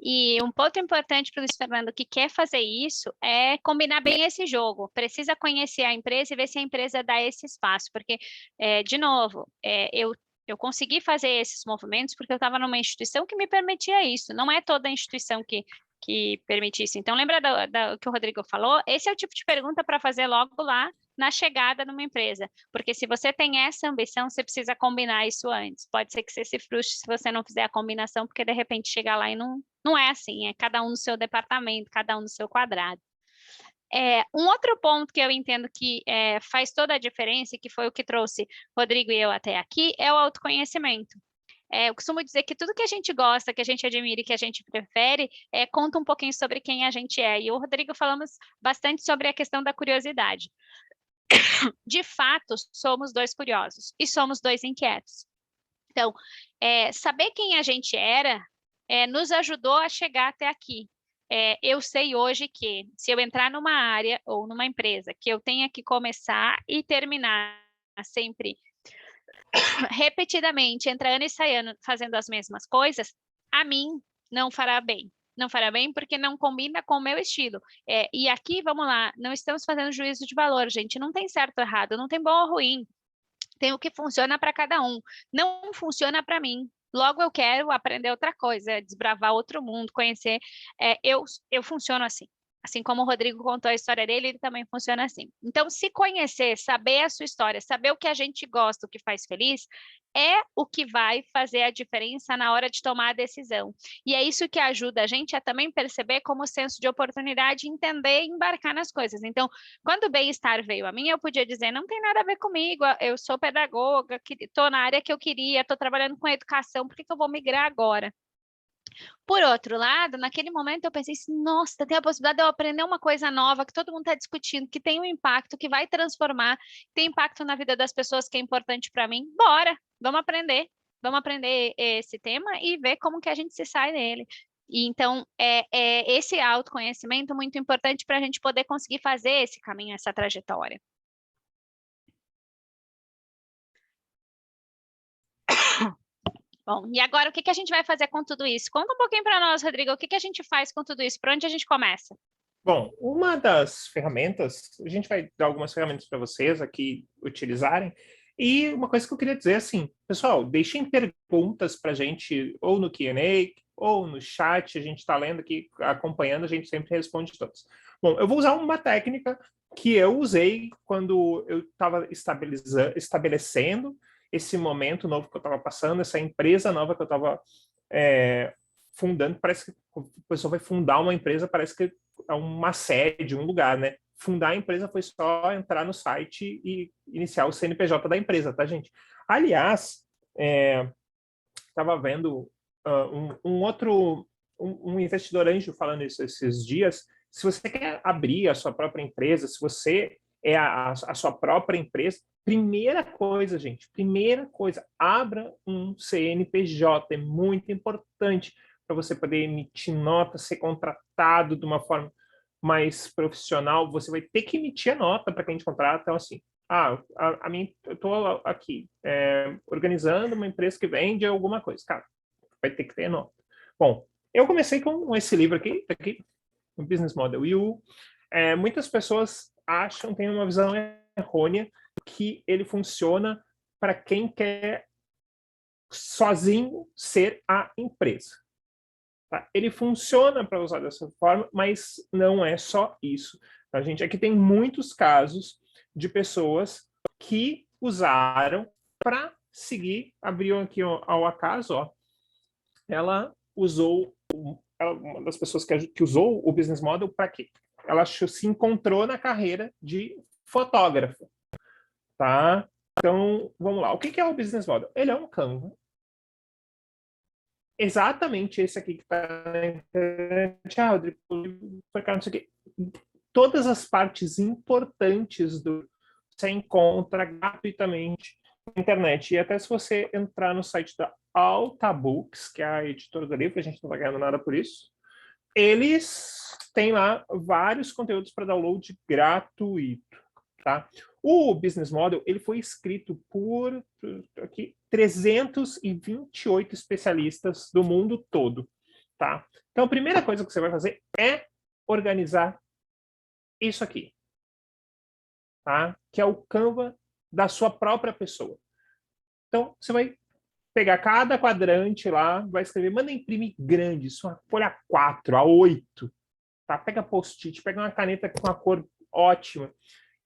E um ponto importante para o Luiz Fernando que quer fazer isso é combinar bem esse jogo. Precisa conhecer a empresa e ver se a empresa dá esse espaço. Porque, de novo, eu consegui fazer esses movimentos porque eu estava numa instituição que me permitia isso. Não é toda instituição que permitisse. Então, lembra do que o Rodrigo falou? Esse é o tipo de pergunta para fazer logo lá na chegada numa empresa, porque se você tem essa ambição, você precisa combinar isso antes. Pode ser que você se frustre se você não fizer a combinação, porque de repente chegar lá e não é assim, é cada um no seu departamento, cada um no seu quadrado. Um outro ponto que eu entendo que faz toda a diferença, e que foi o que trouxe Rodrigo e eu até aqui, é o autoconhecimento. Eu costumo dizer que tudo que a gente gosta, que a gente admira e que a gente prefere, conta um pouquinho sobre quem a gente é. E o Rodrigo falamos bastante sobre a questão da curiosidade. De fato, somos dois curiosos e somos dois inquietos. Então, saber quem a gente era nos ajudou a chegar até aqui. Eu sei hoje que se eu entrar numa área ou numa empresa que eu tenha que começar e terminar sempre repetidamente, entrando e saindo, fazendo as mesmas coisas, a mim não fará bem. Não fará bem porque não combina com o meu estilo. E aqui, vamos lá, não estamos fazendo juízo de valor, gente. Não tem certo ou errado, não tem bom ou ruim. Tem o que funciona para cada um. Não funciona para mim. Logo eu quero aprender outra coisa, desbravar outro mundo, conhecer. Eu funciono assim. Assim como o Rodrigo contou a história dele, ele também funciona assim. Então, se conhecer, saber a sua história, saber o que a gente gosta, o que faz feliz, é o que vai fazer a diferença na hora de tomar a decisão. E é isso que ajuda a gente a também perceber como senso de oportunidade, entender e embarcar nas coisas. Então, quando o bem-estar veio a mim, eu podia dizer, não tem nada a ver comigo, eu sou pedagoga, estou na área que eu queria, estou trabalhando com educação, por que eu vou migrar agora? Por outro lado, naquele momento eu pensei assim, nossa, tem a possibilidade de eu aprender uma coisa nova que todo mundo está discutindo, que tem um impacto, que vai transformar, tem impacto na vida das pessoas que é importante para mim. Bora, vamos aprender esse tema e ver como que a gente se sai dele. E então, esse autoconhecimento muito importante para a gente poder conseguir fazer esse caminho, essa trajetória. Bom, e agora o que a gente vai fazer com tudo isso? Conta um pouquinho para nós, Rodrigo, o que a gente faz com tudo isso? Por onde a gente começa? Bom, uma das ferramentas, a gente vai dar algumas ferramentas para vocês aqui utilizarem, E uma coisa que eu queria dizer assim, pessoal, deixem perguntas para a gente, ou no Q&A, ou no chat, a gente está lendo aqui, acompanhando, a gente sempre responde todas. Bom, eu vou usar uma técnica que eu usei quando eu estava estabelecendo esse momento novo que eu estava passando, essa empresa nova que eu estava fundando. Parece que a pessoa vai fundar uma empresa, parece que é uma sede, um lugar, né? Fundar a empresa foi só entrar no site e iniciar o CNPJ da empresa, tá, gente? Aliás, estava vendo um investidor anjo falando isso esses dias. Se você quer abrir a sua própria empresa, se você é a sua própria empresa, primeira coisa, gente, primeira coisa, abra um CNPJ, é muito importante para você poder emitir nota, ser contratado de uma forma mais profissional. Você vai ter que emitir a nota para quem te contrata. Então, assim, eu estou aqui organizando uma empresa que vende alguma coisa. Cara, vai ter que ter nota. Bom, eu comecei com esse livro aqui, o Business Model. E muitas pessoas têm uma visão errônea que ele funciona para quem quer sozinho ser a empresa. Tá? Ele funciona para usar dessa forma, mas não é só isso. A gente aqui tem muitos casos de pessoas que usaram para seguir, abriu aqui ao acaso, ó, ela usou, uma das pessoas que usou o Business Model para quê? Ela se encontrou na carreira de fotógrafa, tá? Então, vamos lá. O que é o Business Model? Ele é um Canva. Exatamente esse aqui que está na internet. Rodrigo, não sei o quê. Todas as partes importantes você encontra gratuitamente na internet. E até se você entrar no site da Alta Books, que é a editora do livro, a gente não está ganhando nada por isso, eles têm lá vários conteúdos para download gratuito, tá? O Business Model, ele foi escrito por 328 especialistas do mundo todo, tá? Então, a primeira coisa que você vai fazer é organizar isso aqui, tá? Que é o Canva da sua própria pessoa. Então, você vai pegar cada quadrante lá, vai escrever, manda imprimir grande, sua folha A4, A8, tá? Pega post-it, pega uma caneta com uma cor ótima.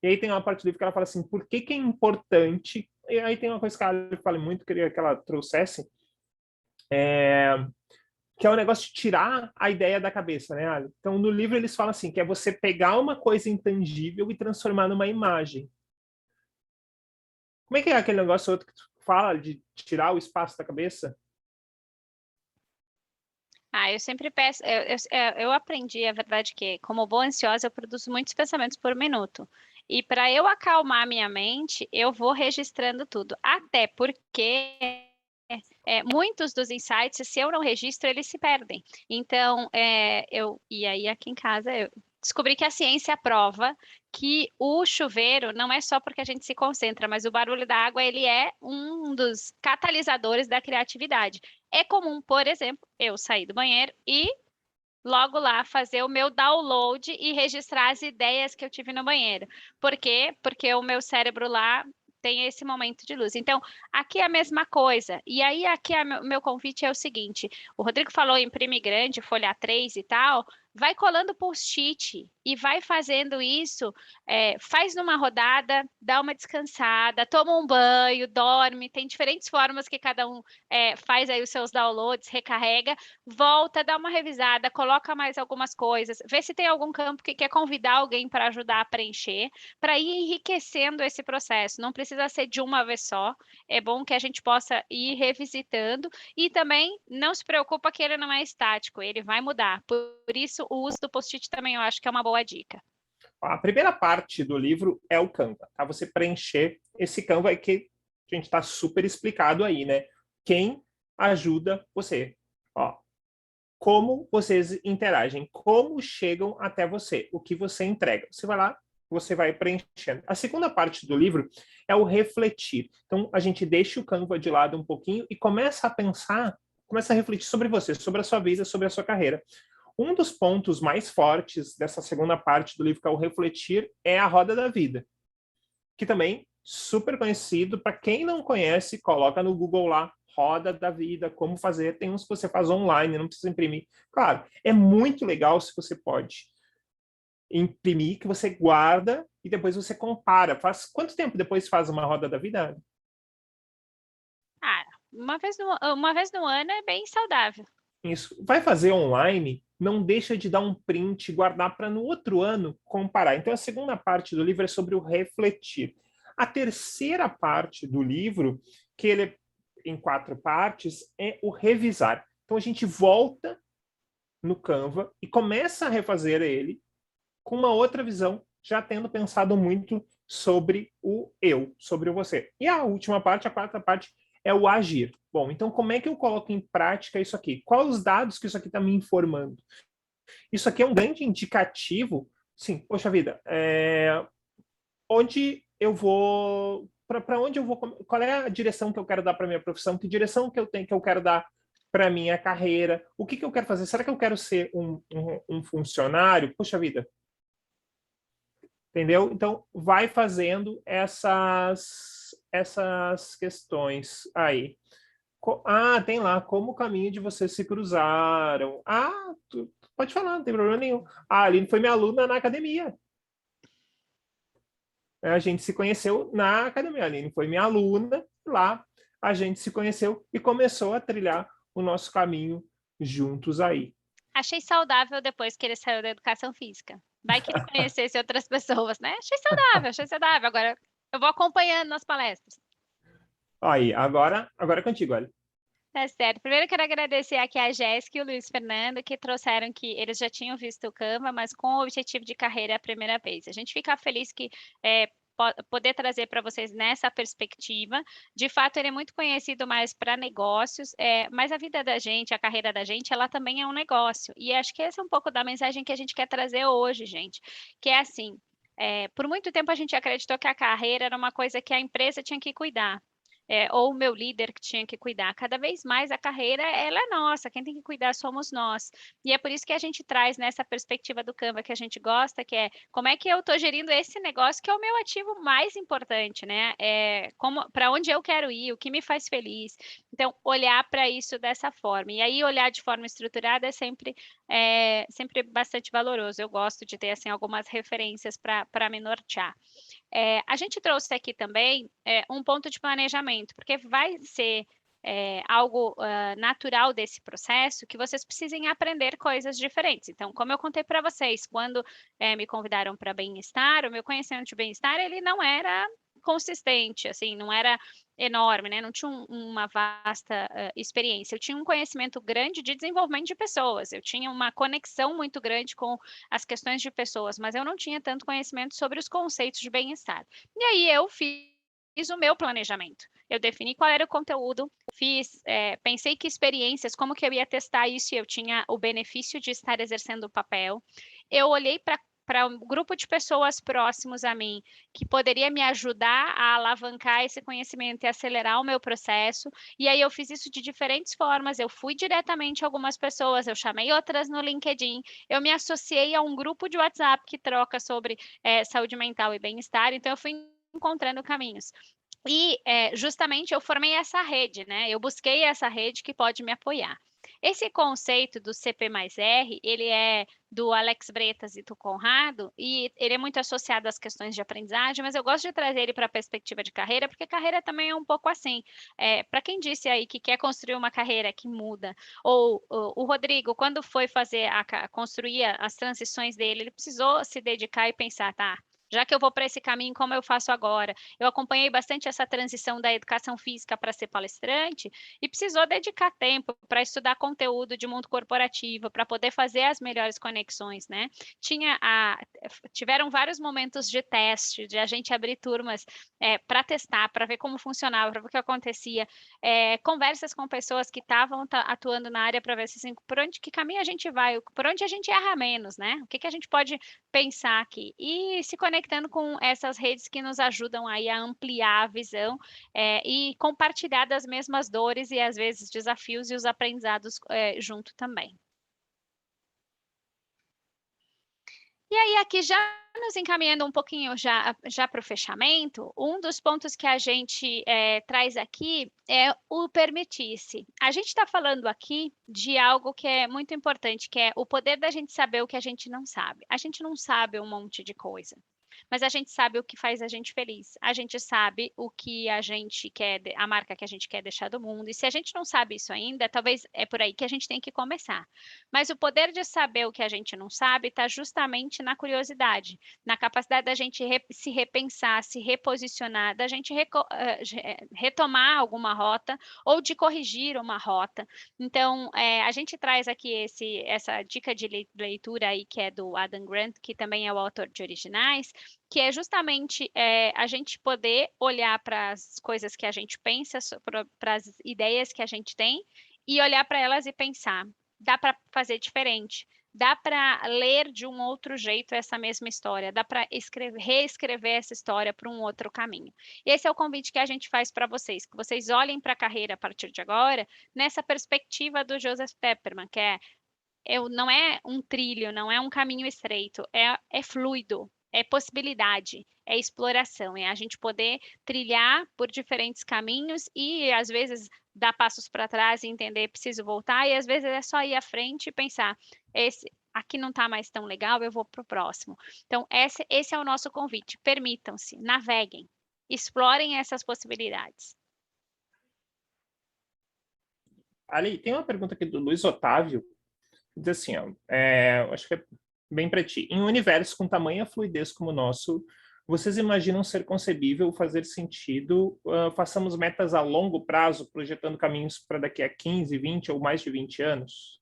E aí tem uma parte do livro que ela fala assim, por que é importante? E aí tem uma coisa que ela fala muito, queria que ela trouxesse, que é o negócio de tirar a ideia da cabeça, né, Ali? Então, no livro eles falam assim, que é você pegar uma coisa intangível e transformar numa imagem. Como é que é aquele negócio outro que tu fala de tirar o espaço da cabeça? Eu sempre peço, eu aprendi, a verdade, que como boa ansiosa, eu produzo muitos pensamentos por minuto. E para eu acalmar minha mente, eu vou registrando tudo. Até porque muitos dos insights, se eu não registro, eles se perdem. Então, e aí aqui em casa, eu descobri que a ciência prova que o chuveiro não é só porque a gente se concentra, mas o barulho da água, ele é um dos catalisadores da criatividade. É comum, por exemplo, eu sair do banheiro e logo lá fazer o meu download e registrar as ideias que eu tive no banheiro. Por quê? Porque o meu cérebro lá tem esse momento de luz. Então, aqui é a mesma coisa. E aí, aqui o meu convite é o seguinte: o Rodrigo falou imprime grande, folha 3 e tal. Vai colando post-it e vai fazendo isso, faz numa rodada, dá uma descansada, toma um banho, dorme, tem diferentes formas que cada um faz aí os seus downloads, recarrega, volta, dá uma revisada, coloca mais algumas coisas, vê se tem algum campo que quer convidar alguém para ajudar a preencher, para ir enriquecendo esse processo. Não precisa ser de uma vez só, é bom que a gente possa ir revisitando e também não se preocupa que ele não é estático, ele vai mudar. Por isso, o uso do post-it também eu acho que é uma boa dica. A primeira parte do livro é o Canva, tá? Você preencher esse Canva que a gente está super explicado aí, né? Quem ajuda você? Ó, como vocês interagem, como chegam até você, o que você entrega. Você vai lá, você vai preenchendo. A segunda parte do livro é o refletir. Então, a gente deixa o Canva de lado um pouquinho e começa a pensar, começa a refletir sobre você, sobre a sua vida, sobre a sua carreira. Um dos pontos mais fortes dessa segunda parte do livro, que é o refletir, é a roda da vida, que também super conhecido. Para quem não conhece, coloca no Google lá, Roda da Vida, como fazer. Tem uns que você faz online, não precisa imprimir. Claro, é muito legal se você pode imprimir, que você guarda e depois você compara. Faz quanto tempo depois faz uma Roda da Vida? Ah, uma vez no ano é bem saudável. Isso. Vai fazer online, não deixa de dar um print, guardar para no outro ano comparar. Então, a segunda parte do livro é sobre o refletir. A terceira parte do livro, que ele é em 4 partes, é o revisar. Então, a gente volta no Canva e começa a refazer ele com uma outra visão, já tendo pensado muito sobre o eu, sobre o você. E a última parte, a quarta parte, é o agir. Bom, então como é que eu coloco em prática isso aqui? Quais os dados que isso aqui está me informando? Isso aqui é um grande indicativo. Sim, poxa vida, onde eu vou, para onde eu vou, qual é a direção que eu quero dar para minha profissão, que direção que eu tenho, que eu quero dar para minha carreira, o que eu quero fazer? Será que eu quero ser um funcionário? Poxa vida, entendeu? Então, vai fazendo essas questões aí. Ah, tem lá, como o caminho de vocês se cruzaram. Ah, tu pode falar, não tem problema nenhum. A Aline foi minha aluna na academia. A gente se conheceu na academia. A Aline foi minha aluna lá. A gente se conheceu e começou a trilhar o nosso caminho juntos aí. Achei saudável depois que ele saiu da educação física. Vai que ele conhecesse outras pessoas, né? Achei saudável, achei saudável. Agora eu vou acompanhando nas palestras. Aí, agora é contigo, olha. Tá certo. Primeiro eu quero agradecer aqui a Jéssica e o Luiz Fernando, que trouxeram que eles já tinham visto o Canva, mas com o objetivo de carreira a primeira vez. A gente fica feliz que poder trazer para vocês nessa perspectiva. De fato, ele é muito conhecido mais para negócios, mas a vida da gente, a carreira da gente, ela também é um negócio. E acho que esse é um pouco da mensagem que a gente quer trazer hoje, gente, que é assim, por muito tempo a gente acreditou que a carreira era uma coisa que a empresa tinha que cuidar. Ou o meu líder que tinha que cuidar. Cada vez mais a carreira, ela é nossa, quem tem que cuidar somos nós. E é por isso que a gente traz nessa perspectiva do Canva que a gente gosta, que é como é que eu estou gerindo esse negócio que é o meu ativo mais importante, né? Para onde eu quero ir, o que me faz feliz. Então, olhar para isso dessa forma. E aí, olhar de forma estruturada é sempre bastante valoroso. Eu gosto de ter assim, algumas referências para me nortear. A gente trouxe aqui também um ponto de planejamento, porque vai ser algo natural desse processo que vocês precisem aprender coisas diferentes. Então, como eu contei para vocês, quando me convidaram para bem-estar, o meu conhecimento de bem-estar ele não era consistente, assim, não era enorme, né? Não tinha uma vasta experiência. Eu tinha um conhecimento grande de desenvolvimento de pessoas. Eu tinha uma conexão muito grande com as questões de pessoas, mas eu não tinha tanto conhecimento sobre os conceitos de bem-estar. E aí eu fiz o meu planejamento. Eu defini qual era o conteúdo, pensei que experiências, como que eu ia testar isso, e eu tinha o benefício de estar exercendo o papel. Eu olhei para um grupo de pessoas próximos a mim que poderia me ajudar a alavancar esse conhecimento e acelerar o meu processo. E aí eu fiz isso de diferentes formas. Eu fui diretamente a algumas pessoas, eu chamei outras no LinkedIn, eu me associei a um grupo de WhatsApp que troca sobre saúde mental e bem-estar. Então eu fui encontrando caminhos. E justamente eu formei essa rede, né? Eu busquei essa rede que pode me apoiar. Esse conceito do CP mais R, ele é do Alex Bretas e do Conrado, e ele é muito associado às questões de aprendizagem, mas eu gosto de trazer ele para a perspectiva de carreira, porque carreira também é um pouco assim. Para quem disse aí que quer construir uma carreira que muda, ou o Rodrigo, quando foi construir as transições dele, ele precisou se dedicar e pensar, tá, já que eu vou para esse caminho, como eu faço agora? Eu acompanhei bastante essa transição da educação física para ser palestrante e precisou dedicar tempo para estudar conteúdo de mundo corporativo, para poder fazer as melhores conexões, né? Tiveram vários momentos de teste, de a gente abrir turmas para testar, para ver como funcionava, para ver o que acontecia, conversas com pessoas que estavam atuando na área para ver se, assim, por onde, que caminho a gente vai, por onde a gente erra menos, né? O que a gente pode pensar aqui e se conectando com essas redes que nos ajudam aí a ampliar a visão e compartilhar das mesmas dores e às vezes desafios e os aprendizados junto também. E aí, aqui já nos encaminhando um pouquinho já para o fechamento, um dos pontos que a gente traz aqui é o permitir-se. A gente está falando aqui de algo que é muito importante, que é o poder da gente saber o que a gente não sabe. A gente não sabe um monte de coisa, mas a gente sabe o que faz a gente feliz. A gente sabe o que a gente quer, a marca que a gente quer deixar do mundo. E se a gente não sabe isso ainda, talvez é por aí que a gente tem que começar. Mas o poder de saber o que a gente não sabe está justamente na curiosidade, na capacidade da gente se repensar, se reposicionar, da gente retomar alguma rota ou de corrigir uma rota. Então, a gente traz aqui essa dica de leitura aí que é do Adam Grant, que também é o autor de Originais, que é justamente a gente poder olhar para as coisas que a gente pensa, para as ideias que a gente tem, e olhar para elas e pensar, dá para fazer diferente, dá para ler de um outro jeito essa mesma história, dá para reescrever essa história para um outro caminho. Esse é o convite que a gente faz para vocês, que vocês olhem para a carreira a partir de agora, nessa perspectiva do Joseph Pepperman, que não é um trilho, não é um caminho estreito, é fluido, é possibilidade, é exploração, é a gente poder trilhar por diferentes caminhos e às vezes dar passos para trás e entender preciso voltar, e às vezes é só ir à frente e pensar, esse aqui não está mais tão legal, eu vou para o próximo. Então, esse é o nosso convite. Permitam-se, naveguem, explorem essas possibilidades. Ali, tem uma pergunta aqui do Luiz Otávio, que diz assim, ó, acho que é bem para ti. Em um universo com tamanha fluidez como o nosso, vocês imaginam ser concebível, fazer sentido, façamos metas a longo prazo, projetando caminhos para daqui a 15, 20 ou mais de 20 anos?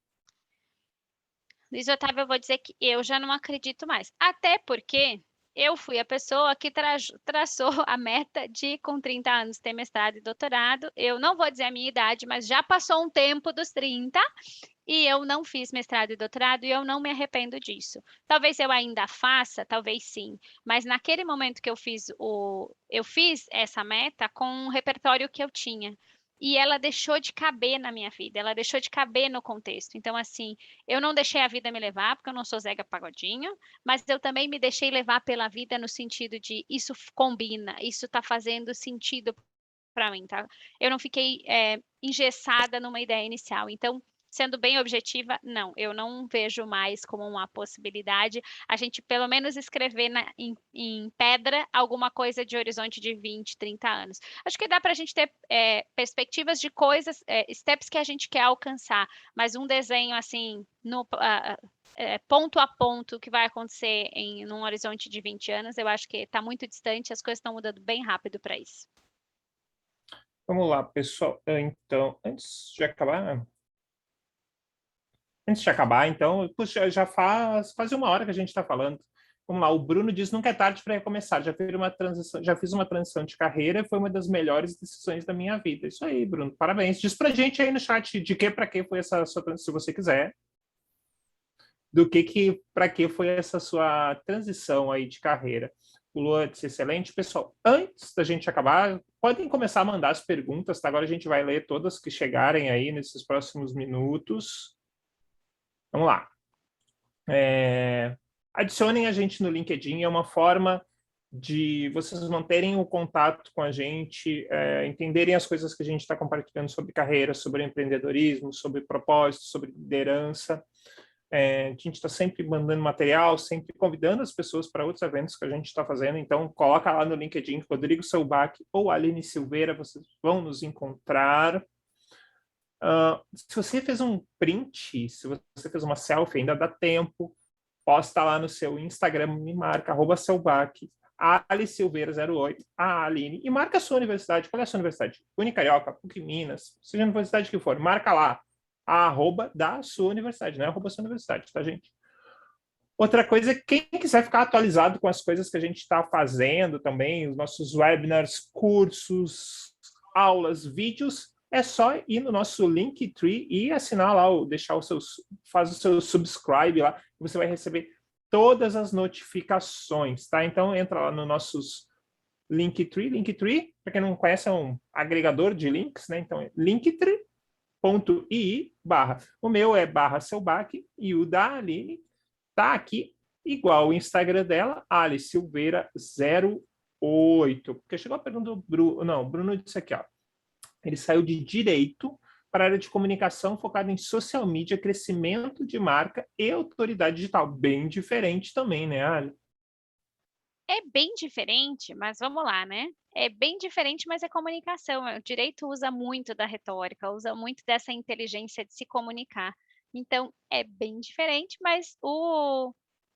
Luiz Otávio, eu vou dizer que eu já não acredito mais. Até porque eu fui a pessoa que traçou a meta de, com 30 anos, ter mestrado e doutorado. Eu não vou dizer a minha idade, mas já passou um tempo dos 30 e eu não fiz mestrado e doutorado e eu não me arrependo disso. Talvez eu ainda faça, talvez sim, mas naquele momento que eu fiz essa meta com um repertório que eu tinha. E ela deixou de caber na minha vida, ela deixou de caber no contexto. Então, assim, eu não deixei a vida me levar, porque eu não sou Zeca Pagodinho, mas eu também me deixei levar pela vida no sentido de isso combina, isso está fazendo sentido para mim, tá? Eu não fiquei engessada numa ideia inicial. Então, sendo bem objetiva, não, eu não vejo mais como uma possibilidade a gente pelo menos escrever em pedra alguma coisa de horizonte de 20, 30 anos. Acho que dá para a gente ter perspectivas de coisas, steps que a gente quer alcançar, mas um desenho assim, ponto a ponto que vai acontecer num horizonte de 20 anos, eu acho que está muito distante, as coisas estão mudando bem rápido para isso. Vamos lá, pessoal. Então, antes de acabar, então, puxa, já faz uma hora que a gente está falando. Vamos lá, o Bruno diz nunca é tarde para recomeçar. Já fiz uma transição de carreira, foi uma das melhores decisões da minha vida. Isso aí, Bruno, parabéns. Diz pra gente aí no chat de que para que foi essa sua transição, se você quiser. Do que para que foi essa sua transição aí de carreira. O Luan disse excelente. Pessoal, antes da gente acabar, podem começar a mandar as perguntas, tá? Agora a gente vai ler todas que chegarem aí nesses próximos minutos. Vamos lá. Adicionem a gente no LinkedIn, é uma forma de vocês manterem o contato com a gente, entenderem as coisas que a gente está compartilhando sobre carreira, sobre empreendedorismo, sobre propósito, sobre liderança. A gente está sempre mandando material, sempre convidando as pessoas para outros eventos que a gente está fazendo. Então, coloca lá no LinkedIn Rodrigo Selbach ou Aline Silveira, vocês vão nos encontrar. Se você fez um print, se você fez uma selfie, ainda dá tempo, posta lá no seu Instagram, me marca, @Selbach, Ali Silveira 08, a Aline, e marca a sua universidade. Qual é a sua universidade? Unicarioca, PUC Minas, seja a universidade que for, marca lá a @ da sua universidade, não é @ sua universidade, tá, gente? Outra coisa, quem quiser ficar atualizado com as coisas que a gente está fazendo também, os nossos webinars, cursos, aulas, vídeos, é só ir no nosso Linktree e assinar lá, faz o seu subscribe lá, e você vai receber todas as notificações, tá? Então, entra lá no nossos Linktree, para quem não conhece, é um agregador de links, né? Então, é linktree.ii/. O meu é /Selbach e o da Aline tá aqui igual o Instagram dela, Alice Silveira 08. Porque chegou a pergunta do Bruno. Não, o Bruno disse aqui, ó. Ele saiu de direito para a área de comunicação focada em social media, crescimento de marca e autoridade digital. Bem diferente também, né, Ali? É bem diferente, mas vamos lá, né? É bem diferente, mas é comunicação. O direito usa muito da retórica, usa muito dessa inteligência de se comunicar. Então, é bem diferente, mas o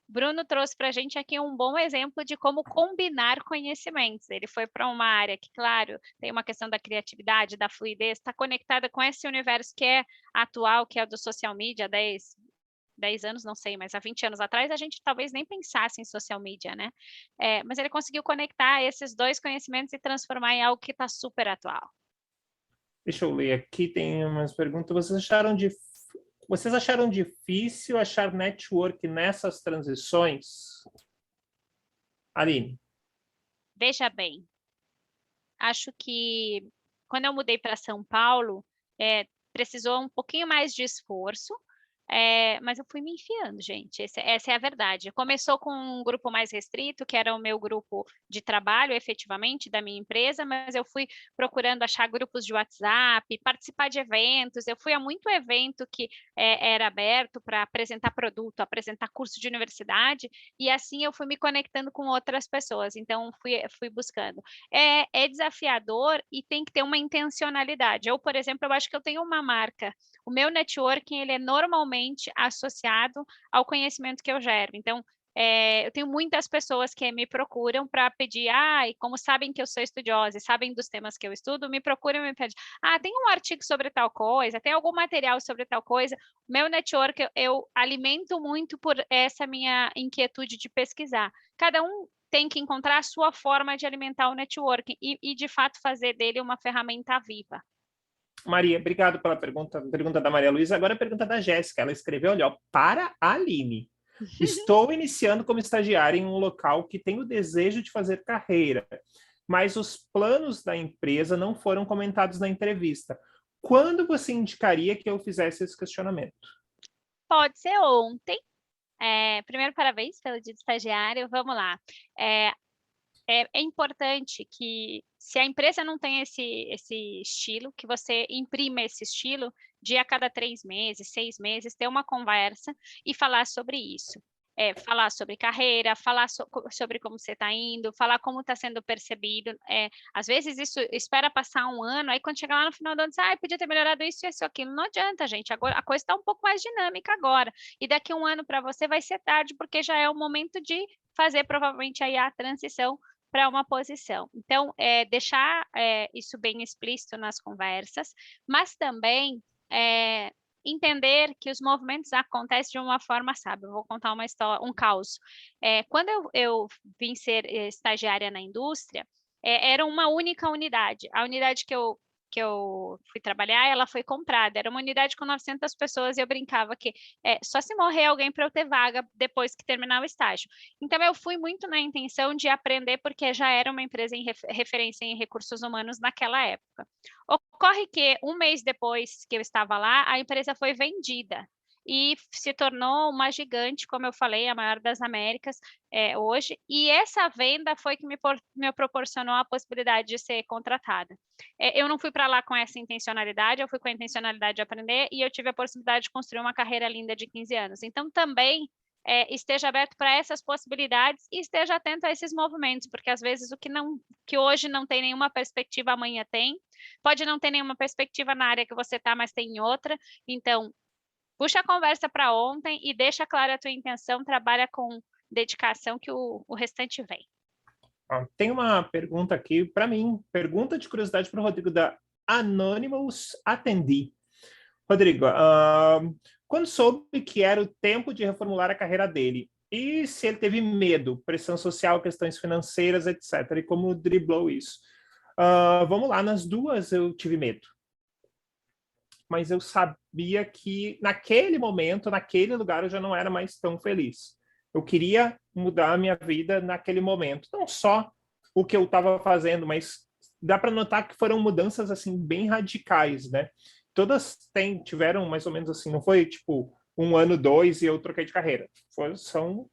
Bruno trouxe para a gente aqui um bom exemplo de como combinar conhecimentos. Ele foi para uma área que, claro, tem uma questão da criatividade, da fluidez, está conectada com esse universo que é atual, que é o do social media, 10 anos, não sei, mas há 20 anos atrás a gente talvez nem pensasse em social media, né? Mas ele conseguiu conectar esses dois conhecimentos e transformar em algo que está super atual. Deixa eu ler aqui, tem umas perguntas. Vocês acharam difícil achar network nessas transições? Aline? Veja bem, acho que quando eu mudei para São Paulo, precisou um pouquinho mais de esforço, mas eu fui me enfiando, gente, essa é a verdade. Começou com um grupo mais restrito, que era o meu grupo de trabalho, efetivamente, da minha empresa, mas eu fui procurando achar grupos de WhatsApp, participar de eventos, eu fui a muito evento que era aberto para apresentar produto, apresentar curso de universidade, e assim eu fui me conectando com outras pessoas, então fui buscando. É desafiador e tem que ter uma intencionalidade. Eu, por exemplo, eu acho que eu tenho uma marca. O meu networking, ele é normalmente associado ao conhecimento que eu gero. Então, eu tenho muitas pessoas que me procuram para pedir, e como sabem que eu sou estudiosa e sabem dos temas que eu estudo, me procuram e me pedem, tem um artigo sobre tal coisa, tem algum material sobre tal coisa. Meu network, eu alimento muito por essa minha inquietude de pesquisar. Cada um tem que encontrar a sua forma de alimentar o networking e de fato, fazer dele uma ferramenta viva. Maria, obrigado pela pergunta da Maria Luísa. Agora a pergunta da Jéssica. Ela escreveu, olha, ó, para a Aline. Estou iniciando como estagiária em um local que tem o desejo de fazer carreira, mas os planos da empresa não foram comentados na entrevista. Quando você indicaria que eu fizesse esse questionamento? Pode ser ontem. Primeiro, parabéns pelo dia do estagiário. Vamos lá. É importante que, se a empresa não tem esse estilo, que você imprima esse estilo de a cada 3 meses, 6 meses, ter uma conversa e falar sobre isso. Falar sobre carreira, falar sobre como você está indo, falar como está sendo percebido. Às vezes isso espera passar um ano, aí quando chegar lá no final do ano, diz, podia ter melhorado isso, isso, aquilo. Não adianta, gente. Agora a coisa está um pouco mais dinâmica agora. E daqui a um ano para você vai ser tarde, porque já é o momento de fazer provavelmente aí a transição para uma posição. Então, deixar isso bem explícito nas conversas, mas também entender que os movimentos acontecem de uma forma, sabe? Eu vou contar uma história, um caos. Quando eu vim ser estagiária na indústria, era uma única unidade. A unidade que eu fui trabalhar, ela foi comprada. Era uma unidade com 900 pessoas e eu brincava que só se morrer alguém para eu ter vaga depois que terminar o estágio. Então, eu fui muito na intenção de aprender, porque já era uma empresa em referência em recursos humanos naquela época. Ocorre que, um mês depois que eu estava lá, a empresa foi vendida e se tornou uma gigante, como eu falei, a maior das Américas hoje, e essa venda foi que me proporcionou a possibilidade de ser contratada. Eu não fui para lá com essa intencionalidade, eu fui com a intencionalidade de aprender, e eu tive a possibilidade de construir uma carreira linda de 15 anos. Então, também esteja aberto para essas possibilidades e esteja atento a esses movimentos, porque às vezes o que hoje não tem nenhuma perspectiva, amanhã tem. Pode não ter nenhuma perspectiva na área que você está, mas tem em outra. Então, puxa a conversa para ontem e deixa clara a tua intenção, trabalha com dedicação que o restante vem. Tem uma pergunta aqui para mim, pergunta de curiosidade para o Rodrigo, da Anonymous Atendi. Rodrigo, quando soube que era o tempo de reformular a carreira dele, e se ele teve medo, pressão social, questões financeiras, etc., e como driblou isso? Vamos lá, nas duas eu tive medo. Mas eu sabia que naquele momento, naquele lugar, eu já não era mais tão feliz. Eu queria mudar a minha vida naquele momento. Não só o que eu estava fazendo, mas dá para notar que foram mudanças assim bem radicais, né? Todas tiveram mais ou menos assim, não foi tipo 1 ano, 2 e eu troquei de carreira. São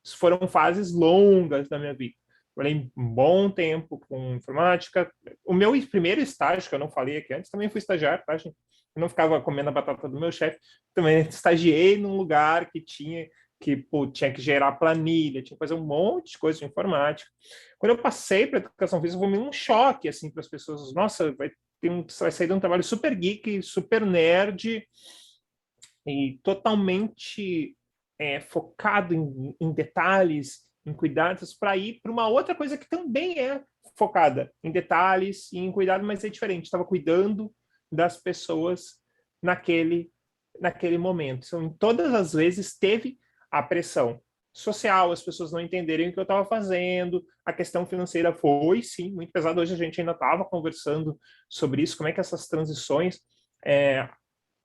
foram fases longas da minha vida. Trabalhei um bom tempo com informática. O meu primeiro estágio, que eu não falei aqui antes, também fui estagiário, tá, gente? Eu não ficava comendo a batata do meu chefe. Também estagiei num lugar que tinha que gerar planilha, tinha que fazer um monte de coisa de informática. Quando eu passei para educação física, foi meio um choque assim para as pessoas. Nossa, vai sair de um trabalho super geek, super nerd e totalmente focado em detalhes, em cuidados, para ir para uma outra coisa que também é focada em detalhes e em cuidado, mas é diferente. Estava cuidando das pessoas naquele momento. Então, em todas as vezes teve a pressão social, as pessoas não entenderem o que eu estava fazendo, a questão financeira foi, sim, muito pesada. Hoje a gente ainda estava conversando sobre isso, como é que essas transições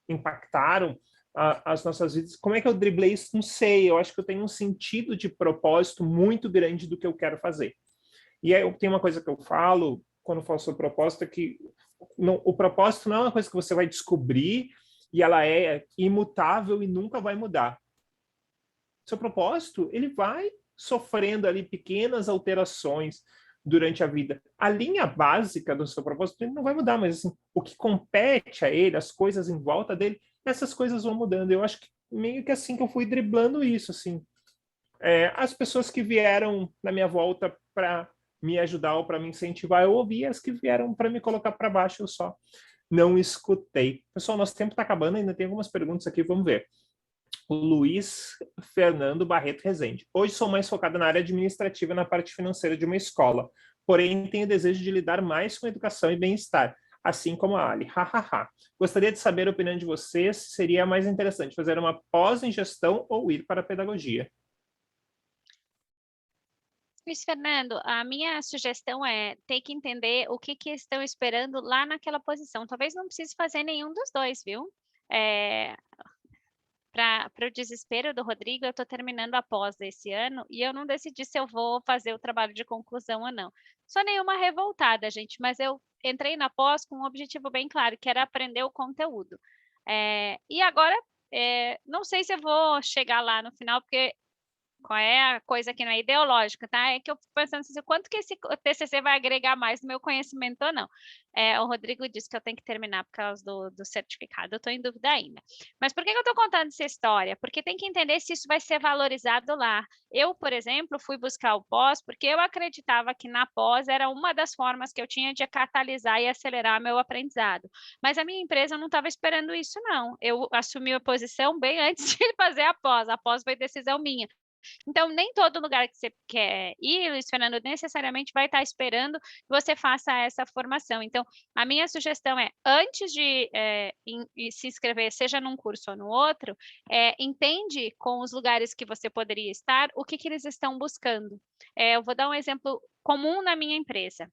impactaram as nossas vidas. Como é que eu driblei isso? Não sei, eu acho que eu tenho um sentido de propósito muito grande do que eu quero fazer. E aí eu tenho uma coisa que eu falo, quando eu falo sobre propósito, é que o propósito não é uma coisa que você vai descobrir e ela é imutável e nunca vai mudar. Seu propósito, ele vai sofrendo ali pequenas alterações durante a vida. A linha básica do seu propósito ele não vai mudar, mas assim, o que compete a ele, as coisas em volta dele, essas coisas vão mudando. Eu acho que meio que assim que eu fui driblando isso, assim. As pessoas que vieram na minha volta para me ajudar ou para me incentivar, eu ouvi. As que vieram para me colocar para baixo, eu só não escutei. Pessoal, nosso tempo está acabando, ainda tem algumas perguntas aqui, vamos ver. O Luiz Fernando Barreto Rezende. Hoje sou mais focada na área administrativa e na parte financeira de uma escola, porém tenho desejo de lidar mais com educação e bem-estar, assim como a Ali. Gostaria de saber a opinião de vocês, se seria mais interessante fazer uma pós em gestão ou ir para a pedagogia. Luiz Fernando, a minha sugestão é ter que entender o que estão esperando lá naquela posição. Talvez não precise fazer nenhum dos dois, viu? Para o desespero do Rodrigo, eu estou terminando a pós esse ano e eu não decidi se eu vou fazer o trabalho de conclusão ou não. Sou nenhuma revoltada, gente, mas eu entrei na pós com um objetivo bem claro, que era aprender o conteúdo. E agora, não sei se eu vou chegar lá no final, porque qual é a coisa que não é ideológica, tá? É que eu fico pensando assim, quanto que esse TCC vai agregar mais no meu conhecimento ou não. O Rodrigo disse que eu tenho que terminar por causa do certificado, eu estou em dúvida ainda. Mas por que eu estou contando essa história? Porque tem que entender se isso vai ser valorizado lá. Eu, por exemplo, fui buscar o pós porque eu acreditava que na pós era uma das formas que eu tinha de catalisar e acelerar meu aprendizado. Mas a minha empresa não estava esperando isso, não. Eu assumi a posição bem antes de fazer a pós foi decisão minha. Então, nem todo lugar que você quer ir, Luiz Fernando, necessariamente vai estar esperando que você faça essa formação. Então, a minha sugestão é, antes de se inscrever, seja num curso ou no outro, entende com os lugares que você poderia estar, o que eles estão buscando. Eu vou dar um exemplo comum na minha empresa.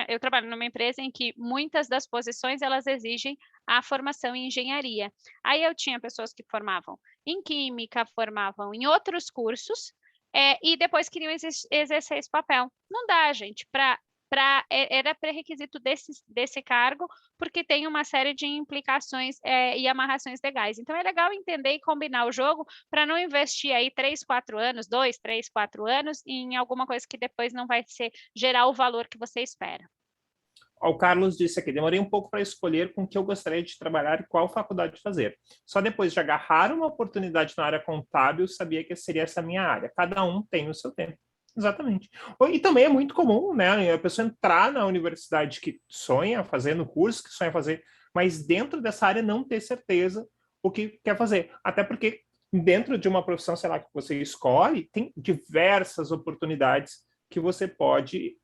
Eu trabalho numa empresa em que muitas das posições elas exigem a formação em engenharia. Aí eu tinha pessoas que formavam em química, formavam em outros cursos, e depois queriam exercer esse papel. Não dá, gente, era pré-requisito desse cargo, porque tem uma série de implicações e amarrações legais. Então, é legal entender e combinar o jogo para não investir aí 3, 4 anos, 2, 3, 4 anos em alguma coisa que depois não vai gerar o valor que você espera. O Carlos disse aqui, demorei um pouco para escolher com que eu gostaria de trabalhar e qual faculdade fazer. Só depois de agarrar uma oportunidade na área contábil, sabia que seria essa minha área. Cada um tem o seu tempo. Exatamente. E também é muito comum, né? A pessoa entrar na universidade que sonha fazendo curso, que sonha fazer, mas dentro dessa área não ter certeza o que quer fazer. Até porque dentro de uma profissão, sei lá, que você escolhe, tem diversas oportunidades que você pode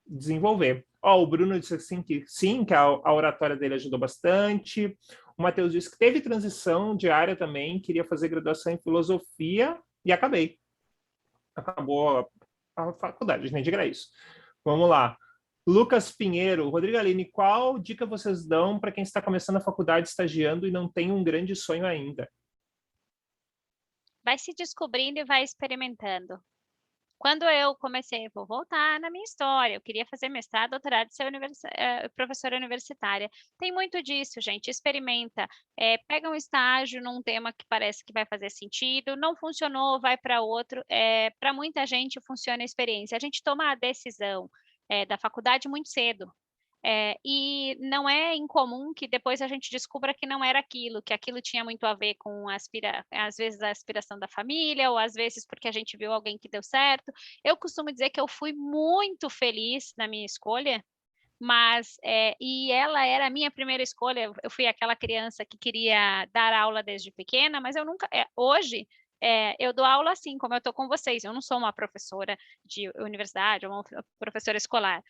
desenvolver. O Bruno disse assim que sim, que a oratória dele ajudou bastante. O Matheus disse que teve transição de área também, queria fazer graduação em filosofia e acabei. Acabou a faculdade, nem diga isso. Vamos lá. Lucas Pinheiro, Rodrigo Aline, qual dica vocês dão para quem está começando a faculdade, estagiando e não tem um grande sonho ainda? Vai se descobrindo e vai experimentando. Quando eu comecei, vou voltar na minha história, eu queria fazer mestrado, doutorado, ser professora universitária. Tem muito disso, gente, experimenta, pega um estágio num tema que parece que vai fazer sentido, não funcionou, vai para outro. Para muita gente funciona a experiência. A gente toma a decisão, da faculdade muito cedo. E não é incomum que depois a gente descubra que não era aquilo, que aquilo tinha muito a ver com às vezes a aspiração da família, ou às vezes porque a gente viu alguém que deu certo. Eu costumo dizer que eu fui muito feliz na minha escolha, mas, e ela era a minha primeira escolha, eu fui aquela criança que queria dar aula desde pequena, mas eu nunca hoje, eu dou aula assim, como eu estou com vocês, eu não sou uma professora de universidade ou uma professora escolar,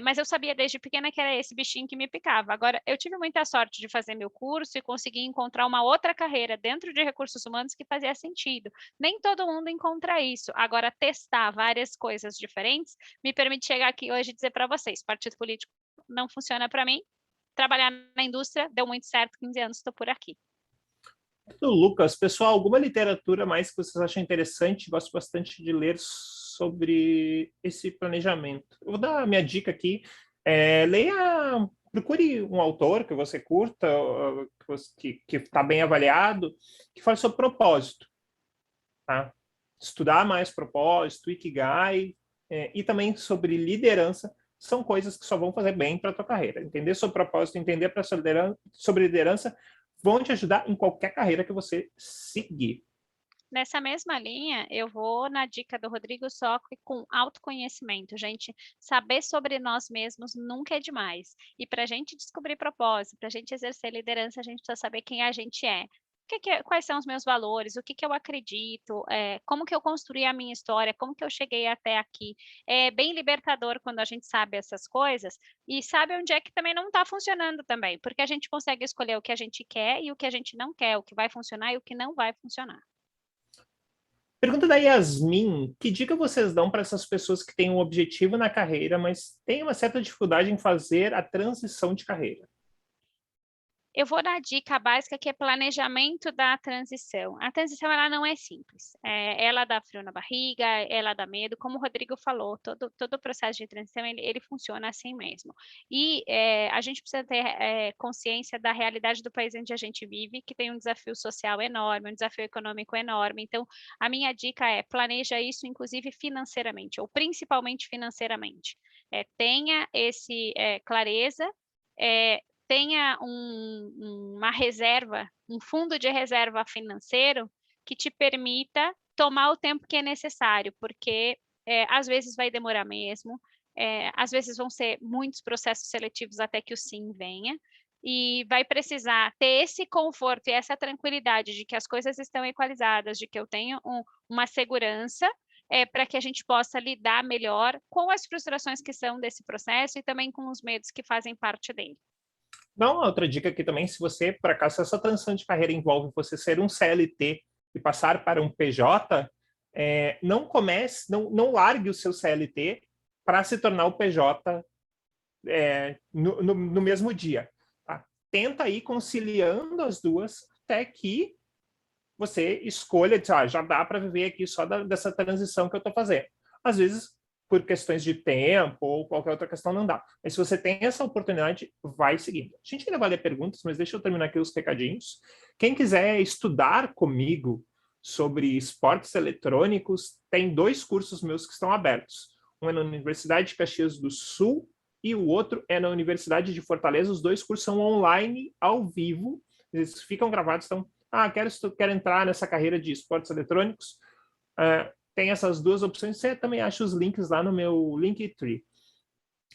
mas eu sabia desde pequena que era esse bichinho que me picava. Agora, eu tive muita sorte de fazer meu curso e conseguir encontrar uma outra carreira dentro de recursos humanos que fazia sentido. Nem todo mundo encontra isso. Agora, testar várias coisas diferentes me permite chegar aqui hoje e dizer para vocês, partido político não funciona para mim, trabalhar na indústria deu muito certo, 15 anos estou por aqui. Lucas, pessoal, alguma literatura mais que vocês acham interessante? Gosto bastante de ler sobre esse planejamento. Eu vou dar a minha dica aqui. Procure um autor que você curta, que está bem avaliado, que fale sobre propósito. Tá? Estudar mais propósito, Ikigai, e também sobre liderança, são coisas que só vão fazer bem para a tua carreira. Entender sobre propósito, entender sobre liderança, vão te ajudar em qualquer carreira que você seguir. Nessa mesma linha, eu vou na dica do Rodrigo Socri com autoconhecimento, gente. Saber sobre nós mesmos nunca é demais. E para a gente descobrir propósito, para a gente exercer liderança, a gente precisa saber quem a gente é. Quais são os meus valores, o que eu acredito, como que eu construí a minha história, como que eu cheguei até aqui. É bem libertador quando a gente sabe essas coisas e sabe onde é que também não está funcionando também, porque a gente consegue escolher o que a gente quer e o que a gente não quer, o que vai funcionar e o que não vai funcionar. Pergunta da Yasmin: que dica vocês dão para essas pessoas que têm um objetivo na carreira, mas têm uma certa dificuldade em fazer a transição de carreira? Eu vou dar a dica básica que é planejamento da transição. A transição ela não é simples, ela dá frio na barriga, ela dá medo, como o Rodrigo falou, todo o processo de transição ele funciona assim mesmo. E a gente precisa ter consciência da realidade do país onde a gente vive, que tem um desafio social enorme, um desafio econômico enorme. Então, a minha dica é planeja isso, inclusive financeiramente, ou principalmente financeiramente. Tenha esse clareza, tenha uma reserva, um fundo de reserva financeiro que te permita tomar o tempo que é necessário, porque às vezes vai demorar mesmo, às vezes vão ser muitos processos seletivos até que o sim venha, e vai precisar ter esse conforto e essa tranquilidade de que as coisas estão equalizadas, de que eu tenho uma segurança, para que a gente possa lidar melhor com as frustrações que são desse processo e também com os medos que fazem parte dele. Não, outra dica aqui também, se você, por acaso, essa transição de carreira envolve você ser um CLT e passar para um PJ, não comece, não largue o seu CLT para se tornar o PJ no mesmo dia. Tá? Tenta ir conciliando as duas até que você escolha, já dá para viver aqui só dessa transição que eu estou fazendo. Às vezes, por questões de tempo ou qualquer outra questão, não dá. Mas se você tem essa oportunidade, vai seguindo. A gente ainda vai ler perguntas, mas deixa eu terminar aqui os recadinhos. Quem quiser estudar comigo sobre esportes eletrônicos, tem 2 cursos meus que estão abertos. Um é na Universidade de Caxias do Sul e o outro é na Universidade de Fortaleza. Os 2 cursos são online, ao vivo. Eles ficam gravados, então quero entrar nessa carreira de esportes eletrônicos, tem essas 2 opções. Você também acha os links lá no meu Linktree.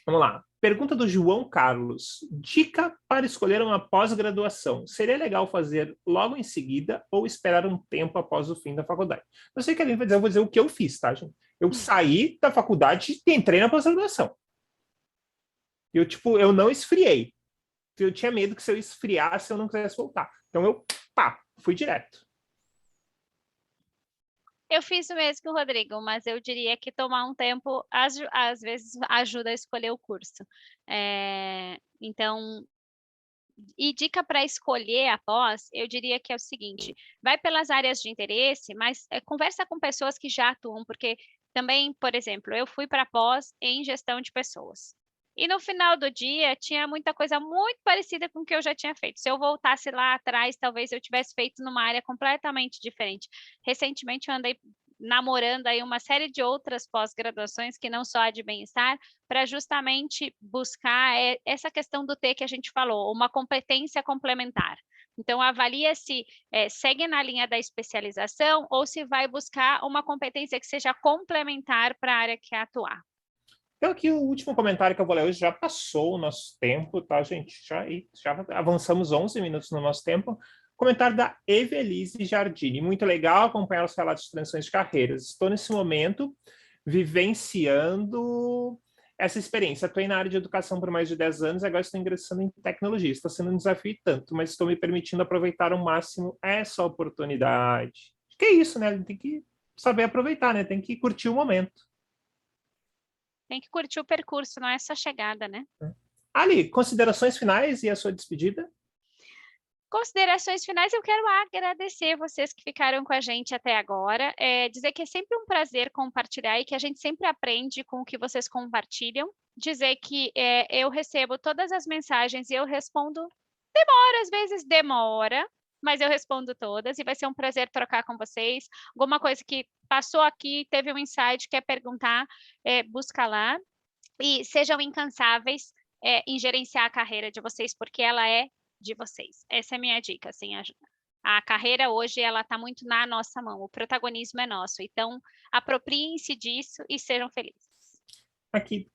Vamos lá. Pergunta do João Carlos. Dica para escolher uma pós-graduação. Seria legal fazer logo em seguida ou esperar um tempo após o fim da faculdade? Eu sei que a Aline vai dizer, eu vou dizer o que eu fiz, tá, gente? Eu saí da faculdade e entrei na pós-graduação. Eu não esfriei. Eu tinha medo que se eu esfriasse, eu não quisesse voltar. Então, fui direto. Eu fiz o mesmo que o Rodrigo, mas eu diria que tomar um tempo, às vezes, ajuda a escolher o curso. Então, e dica para escolher a pós, eu diria que é o seguinte, vai pelas áreas de interesse, mas conversa com pessoas que já atuam, porque Também, por exemplo, eu fui para pós em gestão de pessoas. E no final do dia tinha muita coisa muito parecida com o que eu já tinha feito. Se eu voltasse lá atrás, talvez eu tivesse feito numa área completamente diferente. Recentemente eu andei namorando aí uma série de outras pós-graduações que não só a de bem-estar, para justamente buscar essa questão do T que a gente falou, uma competência complementar. Então avalia se segue na linha da especialização ou se vai buscar uma competência que seja complementar para a área que quer atuar. Então, aqui o último comentário que eu vou ler hoje já passou o nosso tempo, tá, gente? Já avançamos 11 minutos no nosso tempo. Comentário da Evelise Jardini. Muito legal acompanhar os relatos de transições de carreiras. Estou nesse momento vivenciando essa experiência. Atuei na área de educação por mais de 10 anos e agora estou ingressando em tecnologia. Está sendo um desafio e tanto, mas estou me permitindo aproveitar ao máximo essa oportunidade. Que é isso, né? Tem que saber aproveitar, né? Tem que curtir o momento. Tem que curtir o percurso, não é só chegada, né? Ali, considerações finais e a sua despedida? Considerações finais, eu quero agradecer vocês que ficaram com a gente até agora, dizer que é sempre um prazer compartilhar e que a gente sempre aprende com o que vocês compartilham, dizer que eu recebo todas as mensagens e eu respondo, demora, às vezes demora, mas eu respondo todas e vai ser um prazer trocar com vocês. Alguma coisa que passou aqui, teve um insight, quer perguntar, busca lá. E sejam incansáveis em gerenciar a carreira de vocês, porque ela é de vocês. Essa é a minha dica, assim, a carreira hoje, ela está muito na nossa mão, o protagonismo é nosso, então apropriem-se disso e sejam felizes. Aqui,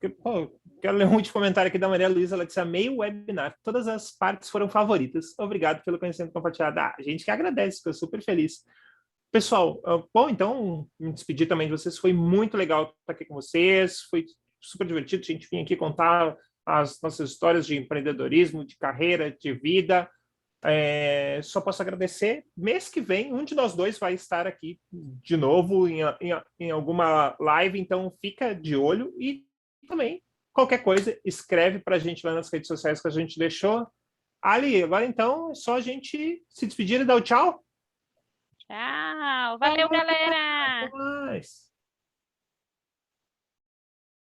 quero ler um último comentário aqui da Maria Luísa, ela disse, amei o webinar, todas as partes foram favoritas, obrigado pelo conhecimento compartilhado. A gente que agradece, fico super feliz. Pessoal, bom, então, me despedir também de vocês, foi muito legal estar aqui com vocês, foi super divertido a gente vir aqui contar as nossas histórias de empreendedorismo, de carreira, de vida. Só posso agradecer. Mês que vem, um de nós dois vai estar aqui de novo em alguma live, então fica de olho e também, qualquer coisa, escreve para a gente lá nas redes sociais que a gente deixou. Ali, agora então é só a gente se despedir e dar o tchau. Tchau, valeu, galera! Até mais.